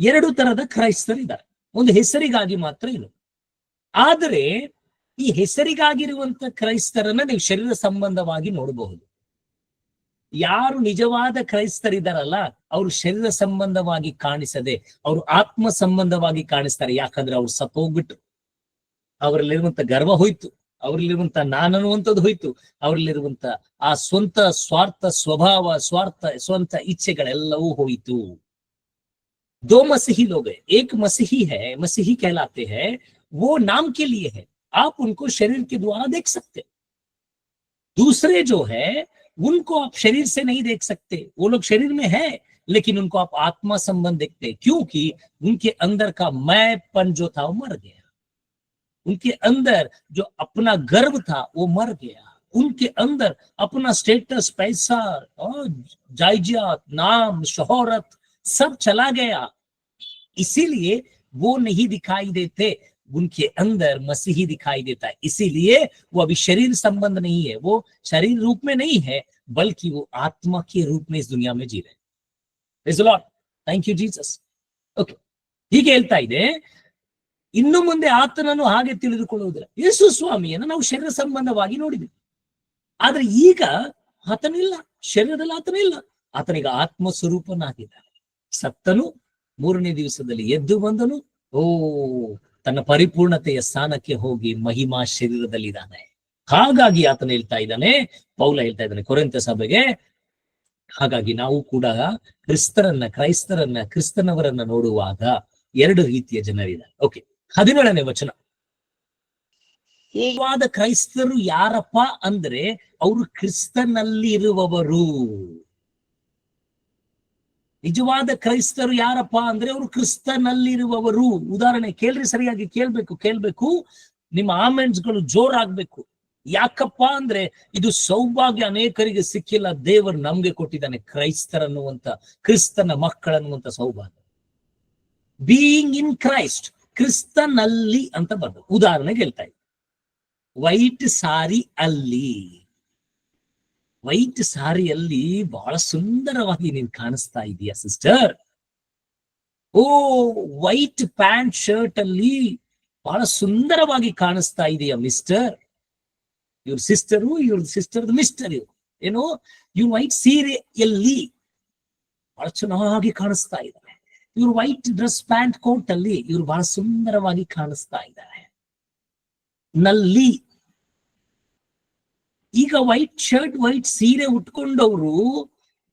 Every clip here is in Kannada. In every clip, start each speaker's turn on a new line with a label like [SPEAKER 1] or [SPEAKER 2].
[SPEAKER 1] ಎರಡು ತರದ ಕ್ರೈಸ್ತರಿದ್ದಾರೆ, ಒಂದು ಹೆಸರಿಗಾಗಿ ಮಾತ್ರ ಇಲ್ಲ. ಆದರೆ ಈ ಹೆಸರಿಗಾಗಿರುವಂತ ಕ್ರೈಸ್ತರನ್ನ ನೀವು ಶರೀರ ಸಂಬಂಧವಾಗಿ ನೋಡಬಹುದು. ಯಾರು ನಿಜವಾದ ಕ್ರೈಸ್ತರಿದ್ದಾರಲ್ಲ ಅವರು ಶರೀರ ಸಂಬಂಧವಾಗಿ ಕಾಣಿಸದೆ ಅವರು ಆತ್ಮ ಸಂಬಂಧವಾಗಿ ಕಾಣಿಸ್ತಾರೆ. ಯಾಕಂದ್ರೆ ಅವ್ರು ಸತ್ತೋಗ್ಬಿಟ್ಟು, ಅವರಲ್ಲಿರುವಂತ ಗರ್ವ ಹೋಯ್ತು, ಅವರಲ್ಲಿರುವಂತ ನಾನನ್ನುವಂಥದ್ದು ಹೋಯ್ತು, ಅವರಲ್ಲಿರುವಂತ ಆ ಸ್ವಂತ ಸ್ವಾರ್ಥ ಸ್ವಭಾವ, ಸ್ವಂತ ಇಚ್ಛೆಗಳೆಲ್ಲವೂ ಹೋಯಿತು. दो मसीही लोग हैं, एक मसीही है, मसीही कहलाते हैं, वो नाम के लिए है, आप उनको शरीर के द्वारा देख सकते. दूसरे जो है उनको आप शरीर से नहीं देख सकते, वो लोग शरीर में है लेकिन उनको आप आत्मा संबंध देखते, क्योंकि उनके अंदर का मैंपन जो था वो मर गया, उनके अंदर जो अपना गर्व था वो मर गया, उनके अंदर अपना स्टेटस, पैसा और जायदाद, नाम, शोहरत सब चला गया, इसीलिए वो नहीं दिखाई देते, उनके अंदर मसीही दिखाई देता है. इसीलिए वो अभी शरीर संबंध नहीं है, वो शरीर रूप में नहीं है बल्कि वो आत्मा के रूप में इस दुनिया में जी रहे. Praise the Lord. Thank you Jesus. Okay. ಹೀಗೆ ಹೇಳ್ತಾ ಇದೆ, ಇನ್ನು ಮುಂದೆ ಆತನನ್ನು ಹಾಗೆ ತಿಳಿದುಕೊಳ್ಳುವುದಿಲ್ಲ. ಯೇಸು ಸ್ವಾಮಿಯನ್ನು ನಾವು ಶರೀರ ಸಂಬಂಧವಾಗಿ ನೋಡಿದ್ವಿ, ಆದ್ರೆ ಈಗ ಆತನಿಲ್ಲ, ಶರೀರದಲ್ಲಿ ಆತನಿಲ್ಲ, ಆತನಿಗೆ ಆತ್ಮ ಸ್ವರೂಪನಾಗಿದ್ದಾನೆ. ಸತ್ತನು, ಮೂರನೇ ದಿವಸದಲ್ಲಿ ಎದ್ದು ಬಂದನು, ತನ್ನ ಪರಿಪೂರ್ಣತೆಯ ಸ್ಥಾನಕ್ಕೆ ಹೋಗಿ ಮಹಿಮಾ ಶರೀರದಲ್ಲಿದ್ದಾನೆ. ಹಾಗಾಗಿ ಆತನ ಹೇಳ್ತಾ ಇದ್ದಾನೆ, ಪೌಲ ಹೇಳ್ತಾ ಇದ್ದಾನೆ ಕೊರಿಂಥ ಸಭೆಗೆ, ಹಾಗಾಗಿ ನಾವು ಕೂಡ ಕ್ರೈಸ್ತರನ್ನ ಕ್ರಿಸ್ತನವರನ್ನ ನೋಡುವಾಗ ಎರಡು ರೀತಿಯ ಜನರಿದ್ದಾರೆ. ಓಕೆ, 17ನೇ ವಚನ. ನಿಜವಾದ ಕ್ರೈಸ್ತರು ಯಾರಪ್ಪ ಅಂದ್ರೆ ಅವರು ಕ್ರಿಸ್ತನಲ್ಲಿ ಇರುವವರು. ನಿಜವಾದ ಕ್ರೈಸ್ತರು ಯಾರಪ್ಪ ಅಂದ್ರೆ ಅವರು ಕ್ರಿಸ್ತನಲ್ಲಿರುವವರು. ಉದಾಹರಣೆ ಕೇಳ್ರಿ, ಸರಿಯಾಗಿ ಕೇಳ್ಬೇಕು, ನಿಮ್ಮ ಆಮೆಂಟ್ಸ್ಗಳು ಜೋರಾಗ್ಬೇಕು. ಯಾಕಪ್ಪ ಅಂದ್ರೆ ಇದು ಸೌಭಾಗ್ಯ ಅನೇಕರಿಗೆ ಸಿಕ್ಕಿಲ್ಲ, ದೇವರು ನಮ್ಗೆ ಕೊಟ್ಟಿದ್ದಾನೆ, ಕ್ರೈಸ್ತರನ್ನುವಂತ, ಕ್ರಿಸ್ತನ ಮಕ್ಕಳನ್ನುವಂತ ಸೌಭಾಗ್ಯ. ಬೀಯಿಂಗ್ ಇನ್ ಕ್ರೈಸ್ಟ್, ಕ್ರಿಸ್ತನಲ್ಲಿ ಅಂತ ಬರ್ತದೆ. ಉದಾಹರಣೆಗೆ ಹೇಳ್ತಾ ಇದ್ದೆ, ವೈಟ್ ಸಾರಿಯಲ್ಲಿ ಬಹಳ ಸುಂದರವಾಗಿ ನೀನ್ ಕಾಣಿಸ್ತಾ ಇದೀಯ ಸಿಸ್ಟರ್. ವೈಟ್ ಪ್ಯಾಂಟ್ ಶರ್ಟ್ ಅಲ್ಲಿ ಬಹಳ ಸುಂದರವಾಗಿ ಕಾಣಿಸ್ತಾ ಇದೆಯಾ ಮಿಸ್ಟರ್. ಇವ್ರ ಸಿಸ್ಟರ್ ಮಿಸ್ಟರ್ ಏನೋ ಇವ್ರು ವೈಟ್ ಸೀರೆಯಲ್ಲಿ ಬಹಳ ಚೆನ್ನಾಗಿ ಕಾಣಿಸ್ತಾ ಇದ್ದಾರೆ. ಇವ್ರು ವೈಟ್ ಡ್ರೆಸ್ ಪ್ಯಾಂಟ್ ಕೋಟ್ ಅಲ್ಲಿ ಇವ್ರು ಬಹಳ ಸುಂದರವಾಗಿ ಕಾಣಿಸ್ತಾ ಇದ್ದಾರೆ. ನಲ್ಲಿ ಈಗ ವೈಟ್ ಶರ್ಟ್, ವೈಟ್ ಸೀರೆ ಉಟ್ಕೊಂಡವರು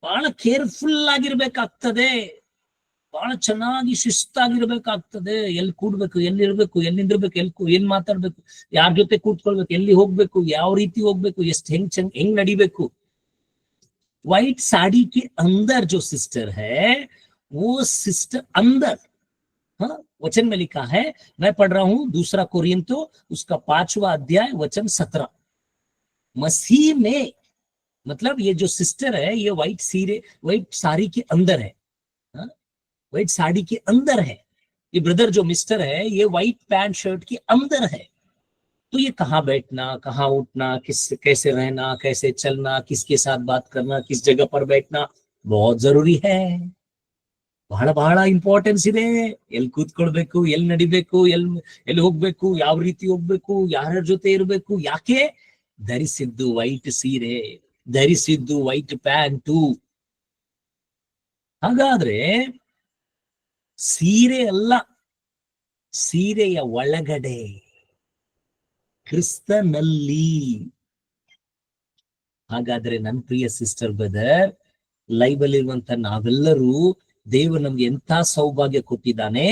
[SPEAKER 1] ಬಹಳ ಕೇರ್ಫುಲ್ ಆಗಿರ್ಬೇಕಾಗ್ತದೆ, ಬಹಳ ಚೆನ್ನಾಗಿ ಶಿಸ್ತಾಗಿರ್ಬೇಕಾಗ್ತದೆ. ಎಲ್ಲಿ ಕೂಡ್ಬೇಕು, ಎಲ್ಲಿ ಇರ್ಬೇಕು, ಎಲ್ಲಿ ನಿಂದಿರ್ಬೇಕು, ಏನ್ ಮಾತಾಡ್ಬೇಕು, ಯಾರ ಜೊತೆ ಕೂತ್ಕೊಳ್ಬೇಕು, ಎಲ್ಲಿ ಹೋಗ್ಬೇಕು, ಯಾವ ರೀತಿ ಹೋಗ್ಬೇಕು, ಹೆಂಗ್ ನಡಿಬೇಕು. व्हाइट साड़ी के अंदर जो सिस्टर है वो सिस्टर अंदर, हाँ, वचन में लिखा है, मैं पढ़ रहा हूं 2 कोरिन्तो उसका 5वां अध्याय वचन 17. मसीह में मतलब ये जो सिस्टर है ये व्हाइट साड़ी के अंदर है, हाँ? व्हाइट साड़ी के अंदर है. ये ब्रदर जो मिस्टर है ये व्हाइट पैंट शर्ट के अंदर है. तो ये कहाँ बैठना, कहाँ उठना, कैसे रहना, कैसे चलना, किसके साथ बात करना, किस जगह पर बैठना बहुत जरूरी है. ಬಹಳ ಬಹಳ ಇಂಪಾರ್ಟೆನ್ಸ್ ಇದೆ. ಎಲ್ಲಿ ಕೂತ್ಕೊಳ್ಬೇಕು, ಎಲ್ಲಿ ನಡಿಬೇಕು, ಎಲ್ಲಿ ಹೋಗ್ಬೇಕು, ಯಾವ ರೀತಿ ಹೋಗ್ಬೇಕು, ಯಾರ ಜೊತೆ ಇರ್ಬೇಕು. ಯಾಕೆ? ಧರಿಸಿದ್ದು ವೈಟ್ ಸೀರೆ, ಧರಿಸಿದ್ದು ವೈಟ್ ಪ್ಯಾಂಟು. ಹಾಗಾದ್ರೆ ಸೀರೆ ಅಲ್ಲ, ಸೀರೆಯ ಒಳಗಡೆ ಕ್ರಿಸ್ತನಲ್ಲಿ. ಹಾಗಾದ್ರೆ ನನ್ನ ಪ್ರಿಯ ಸಿಸ್ಟರ್ ಬ್ರದರ್, ಲೈವ್ ಅಲ್ಲಿ ಇರುವಂತ ನಾವೆಲ್ಲರೂ ದೇವರು ನಮ್ಗೆ ಎಂಥ ಸೌಭಾಗ್ಯ ಕೊಟ್ಟಿದ್ದಾನೆ.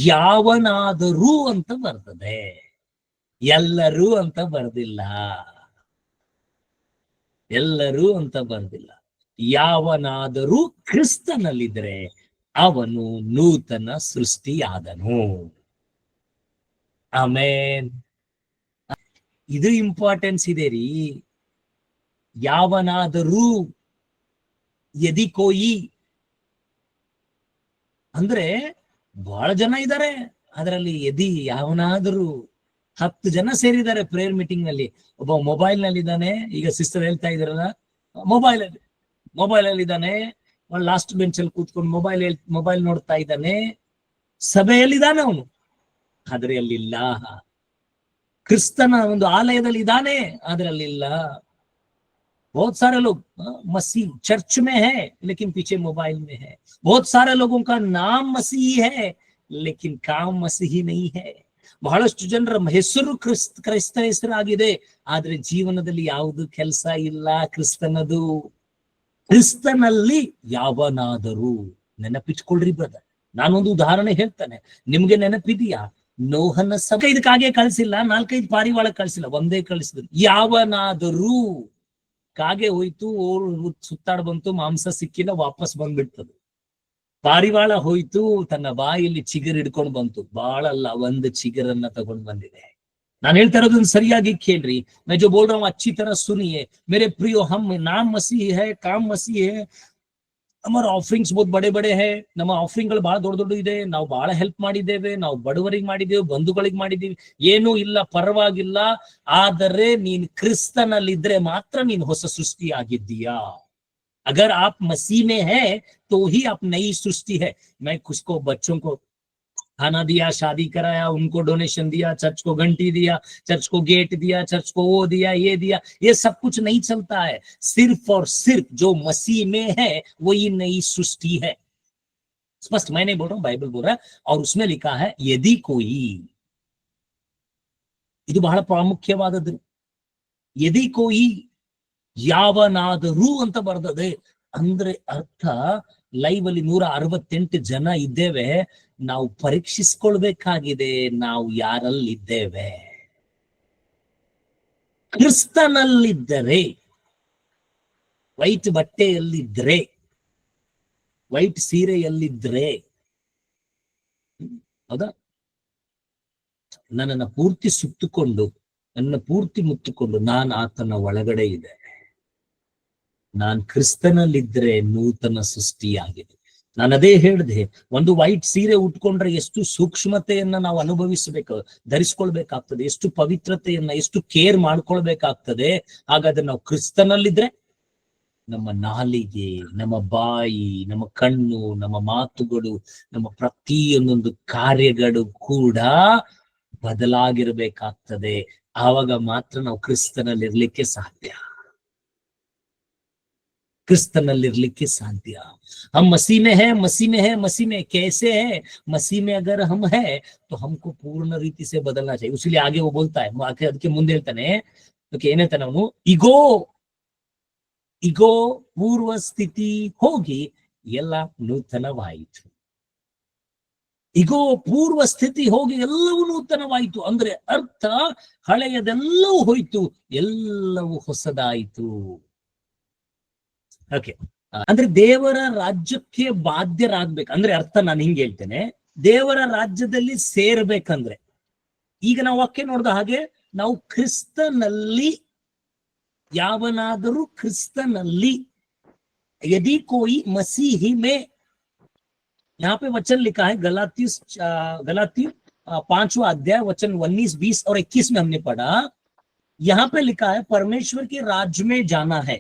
[SPEAKER 1] ಯಾವನಾದರೂ ಅಂತ ಬರ್ತದೆ, ಎಲ್ಲರೂ ಅಂತ ಬರ್ದಿಲ್ಲ, ಎಲ್ಲರೂ ಅಂತ ಬರ್ದಿಲ್ಲ. ಯಾವನಾದರೂ ಕ್ರಿಸ್ತನಲ್ಲಿದ್ರೆ ಅವನು ನೂತನ ಸೃಷ್ಟಿಯಾದನು. ಆಮೇನ್. ಇದು ಇಂಪಾರ್ಟೆನ್ಸ್ ಇದೆ ರೀ. ಯಾವನಾದರೂ, ಯದಿ ಕೋಯಿ ಅಂದ್ರೆ ಬಹಳ ಜನ ಇದ್ದಾರೆ, ಅದರಲ್ಲಿ ಯದಿ ಯಾವನಾದರೂ 10 ಜನ ಸೇರಿದ್ದಾರೆ ಪ್ರೇಯರ್ ಮೀಟಿಂಗ್ ನಲ್ಲಿ. ಒಬ್ಬ ಮೊಬೈಲ್ ನಲ್ಲಿ ಇದ್ದಾನೆ, ಈಗ ಸಿಸ್ಟರ್ ಹೇಳ್ತಾ ಇದಾರಲ್ಲ, ಮೊಬೈಲ್ ಅಲ್ಲಿ ಇದ್ದಾನೆ, ಲಾಸ್ಟ್ ಬೆಂಚ್ ಅಲ್ಲಿ ಕೂತ್ಕೊಂಡು ಮೊಬೈಲ್ ನೋಡ್ತಾ ಇದ್ದಾನೆ. ಸಭೆಯಲ್ಲಿದ್ದಾನೆ ಅವನು, ಆದ್ರೆ ಅಲ್ಲಿಲ್ಲ. ಕ್ರಿಸ್ತನ ಒಂದು ಆಲಯದಲ್ಲಿ ಇದ್ದಾನೆ, ಆದ್ರೆ ಅಲ್ಲಿಲ್ಲ. बहुत सारे लोग मसीह चर्च में है लेकिन पीछे मोबाइल में है. बहुत सारे लोगों का नाम मसीही है लेकिन काम मसीही नहीं है. ಬಹಳಷ್ಟು ಜನರ ಹೆಸರು ಕ್ರೈಸ್ತ ಹೆಸರಾಗಿದೆ, ಆದ್ರೆ ಜೀವನದಲ್ಲಿ ಯಾವುದು ಕೆಲಸ ಇಲ್ಲ ಕ್ರಿಸ್ತನದು. ಕ್ರಿಸ್ತನಲ್ಲಿ ಯಾವನಾದರೂ, ನೆನಪಿಟ್ಕೊಳ್ರಿ ಬ್ರದರ್, ನಾನೊಂದು ಉದಾಹರಣೆ ಹೇಳ್ತಾನೆ, ನಿಮ್ಗೆ ನೆನಪಿದೆಯಾ? ನೋಹನ ಸಭೆ ಇದಕ್ಕಾಗೆ ಕಳಿಸಿಲ್ಲ, 4-5 ಪಾರಿವಾಳ ಕಳಿಸಿಲ್ಲ, ಒಂದೇ ಕಳಿಸಿದ್ರು. ಯಾವನಾದರೂ ಕಾಗೆ ಹೋಯ್ತು, ಸುತ್ತಾಡ್ ಬಂತು, ಮಾಂಸ ಸಿಕ್ಕಿಲ್ಲ, ವಾಪಸ್ ಬಂದ್ಬಿಡ್ತದೆ. ಪಾರಿವಾಳ ಹೋಯ್ತು, ತನ್ನ ಬಾಯಲ್ಲಿ ಚಿಗುರು ಹಿಡ್ಕೊಂಡು ಬಂತು, ಬಾಳ ಅಲ್ಲ, ಒಂದು ಚಿಗುರನ್ನ ತಗೊಂಡ್ ಬಂದಿದೆ. ನಾನು ಹೇಳ್ತಾ ಇರೋದನ್ನ ಸರಿಯಾಗಿ ಕೇಳ್ರಿ. मैं जो बोल रहा हूं अच्छी तरह सुनिए मेरे प्रियो. हम नाम मसीह है, काम मसीह है. हमारे ಆಫರಿಂಗ್ಸ್ ಬಹುತ್ ಬಡೆ ಬಡೆ ಹೇ. ನಮ್ಮ ಆಫರಿಂಗ್ಗಳು ಬಹಳ ದೊಡ್ಡ ದೊಡ್ಡ ಇದೆ. ನಾವು ಬಹಳ ಹೆಲ್ಪ್ ಮಾಡಿದ್ದೇವೆ, ನಾವು ಬಡವರಿಗೆ ಮಾಡಿದ್ದೇವೆ, ಬಂಧುಗಳಿಗೆ ಮಾಡಿದ್ದೀವಿ. ಏನೂ ಇಲ್ಲ, ಪರವಾಗಿಲ್ಲ. ಆದರೆ ನೀನ್ ಕ್ರಿಸ್ತನಲ್ಲಿದ್ರೆ ಮಾತ್ರ ನೀನ್ ಹೊಸ ಸೃಷ್ಟಿ ಆಗಿದ್ದೀಯಾ. अगर आप मसीह में है तो ही आप नई सृष्टि है. मैं उसको बच्चों को खाना दिया, शादी कराया, उनको डोनेशन दिया, चर्च को घंटी दिया, चर्च को गेट दिया, चर्च को वो दिया, ये दिया, ये सब कुछ नहीं चलता है. सिर्फ और सिर्फ जो मसीह में है वही नई सृष्टि है. स्पष्ट मैं नहीं बोल रहा हूं, बाइबल बोल रहा है. और उसमें लिखा है यदि कोई, ಇದು ಬಹಳ ಪ್ರಾಮುಖ್ಯವಾದದ್ದು, ಯದಿ ಕೋಯಿ ಯಾವನಾದರೂ ಅಂತ ಬರ್ತದೆ. ಅಂದ್ರೆ ಅರ್ಥ, ಲೈವ್ ಅಲ್ಲಿ 168 ಜನ ಇದ್ದೇವೆ, ನಾವು ಪರೀಕ್ಷಿಸ್ಕೊಳ್ಬೇಕಾಗಿದೆ ನಾವು ಯಾರಲ್ಲಿದ್ದೇವೆ. ಕ್ರಿಸ್ತನಲ್ಲಿದ್ದರೆ, ವೈಟ್ ಬಟ್ಟೆಯಲ್ಲಿದ್ರೆ, ವೈಟ್ ಸೀರೆಯಲ್ಲಿದ್ರೆ, ಹೌದಾ, ನನ್ನನ್ನು ಪೂರ್ತಿ ಸುತ್ತುಕೊಂಡು, ನನ್ನ ಪೂರ್ತಿ ಮುತ್ತುಕೊಂಡು ನಾನು ಆತನ ಒಳಗಡೆ ಇದೆ, ನಾನ್ ಕ್ರಿಸ್ತನಲ್ಲಿದ್ರೆ ನೂತನ ಸೃಷ್ಟಿಯಾಗಿದೆ. ನಾನು ಅದೇ ಹೇಳಿದೆ, ಒಂದು ವೈಟ್ ಸೀರೆ ಉಟ್ಕೊಂಡ್ರೆ ಎಷ್ಟು ಸೂಕ್ಷ್ಮತೆಯನ್ನ ನಾವು ಅನುಭವಿಸಬೇಕು, ಧರಿಸ್ಕೊಳ್ಬೇಕಾಗ್ತದೆ, ಎಷ್ಟು ಪವಿತ್ರತೆಯನ್ನ, ಎಷ್ಟು ಕೇರ್ ಮಾಡ್ಕೊಳ್ಬೇಕಾಗ್ತದೆ. ಹಾಗಾದ್ರೆ ನಾವು ಕ್ರಿಸ್ತನಲ್ಲಿದ್ರೆ ನಮ್ಮ ನಾಲಿಗೆ, ನಮ್ಮ ಬಾಯಿ, ನಮ್ಮ ಕಣ್ಣು, ನಮ್ಮ ಮಾತುಗಳು, ನಮ್ಮ ಪ್ರತಿಯೊಂದೊಂದು ಕಾರ್ಯಗಳು ಕೂಡ ಬದಲಾಗಿರ್ಬೇಕಾಗ್ತದೆ. ಆವಾಗ ಮಾತ್ರ ನಾವು ಕ್ರಿಸ್ತನಲ್ಲಿರ್ಲಿಕ್ಕೆ ಸಾಧ್ಯ, क्रिस्तनಲ್ಲಿರ್ಲಿಕ್ಕೆ ಸಾಧ್ಯ. हम मसीह में है, मसीह में है, मसीह में कैसे है? मसीह में अगर हम है तो हमको पूर्ण रीति से बदलना चाहिए. इसलिए आगे वो बोलता है, ಅದಕ್ಕೆ ಮುಂದೆ ಹೇಳ್ತಾನೆ, ಏನಂತಾನೆ ಅವನು, ಇಗೋ ಪೂರ್ವ ಸ್ಥಿತಿ ಹೋಗಿ ಎಲ್ಲ ನೂತನವಾಯಿತು. ಇಗೋ ಪೂರ್ವ ಸ್ಥಿತಿ ಹೋಗಿ ಎಲ್ಲವೂ ನೂತನವಾಯಿತು ಅಂದ್ರೆ ಅರ್ಥ, ಹಳೆಯದೆಲ್ಲವೂ ಹೋಯ್ತು, ಎಲ್ಲವೂ ಹೊಸದಾಯಿತು. ಓಕೆ, ಅಂದ್ರೆ ದೇವರ ರಾಜ್ಯಕ್ಕೆ ಬಾಧ್ಯರಾಗ್ಬೇಕು ಅಂದ್ರೆ ಅರ್ಥ ನಾನು ಹಿಂಗೆ ಹೇಳ್ತೇನೆ, ದೇವರ ರಾಜ್ಯದಲ್ಲಿ ಸೇರ್ಬೇಕಂದ್ರೆ, ಈಗ ನಾವು ವಾಕ್ಯ ನೋಡಿದ ಹಾಗೆ ನಾವು ಕ್ರಿಸ್ತನಲ್ಲಿ, ಯಾವನಾದರೂ ಕ್ರಿಸ್ತನಲ್ಲಿ, यदि कोई मसीही में, यहाँ पे वचन लिखा है गलाती 5वां अध्याय वचन 19, 20 और 21 में हमने पढ़ा. यहाँ पे लिखा है परमेश्वर के राज्य में जाना है.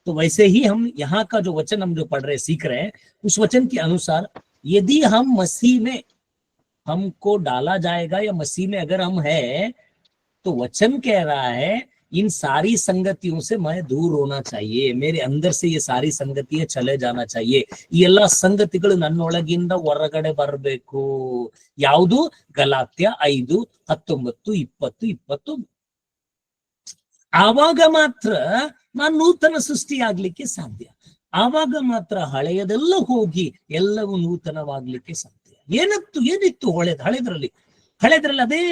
[SPEAKER 1] तो वैसे ही हम यहाँ का जो वचन हम जो पढ़ रहे, सीख रहे हैं, उस वचन के अनुसार यदि हम मसीह में, हमको डाला जाएगा, या मसीह में अगर हम है, तो वचन कह रहा है इन सारी संगतियों से मैं दूर होना चाहिए, मेरे अंदर से ये सारी संगतियां चले जाना चाहिए. ಈ ಎಲ್ಲಾ ಸಂಗತಿಗಳು ನನ್ನೊಳಗಿಂದ ಹೊರಗಡೆ ಬರಬೇಕು. ಯಾವುದು? ಗಲಾತ್ಯ 5, 19, 20, 21. ಆವಾಗ ಮಾತ್ರ ನಾನು ನೂತನ ಸೃಷ್ಟಿ ಆಗ್ಲಿಕ್ಕೆ ಸಾಧ್ಯ. ಆವಾಗ ಮಾತ್ರ ಹಳೆಯದೆಲ್ಲ ಹೋಗಿ ಎಲ್ಲವೂ ನೂತನವಾಗ್ಲಿಕ್ಕೆ ಸಾಧ್ಯ. ಏನಿತ್ತು ಹಳೆದ್ರಲ್ಲಿ ಅದೇ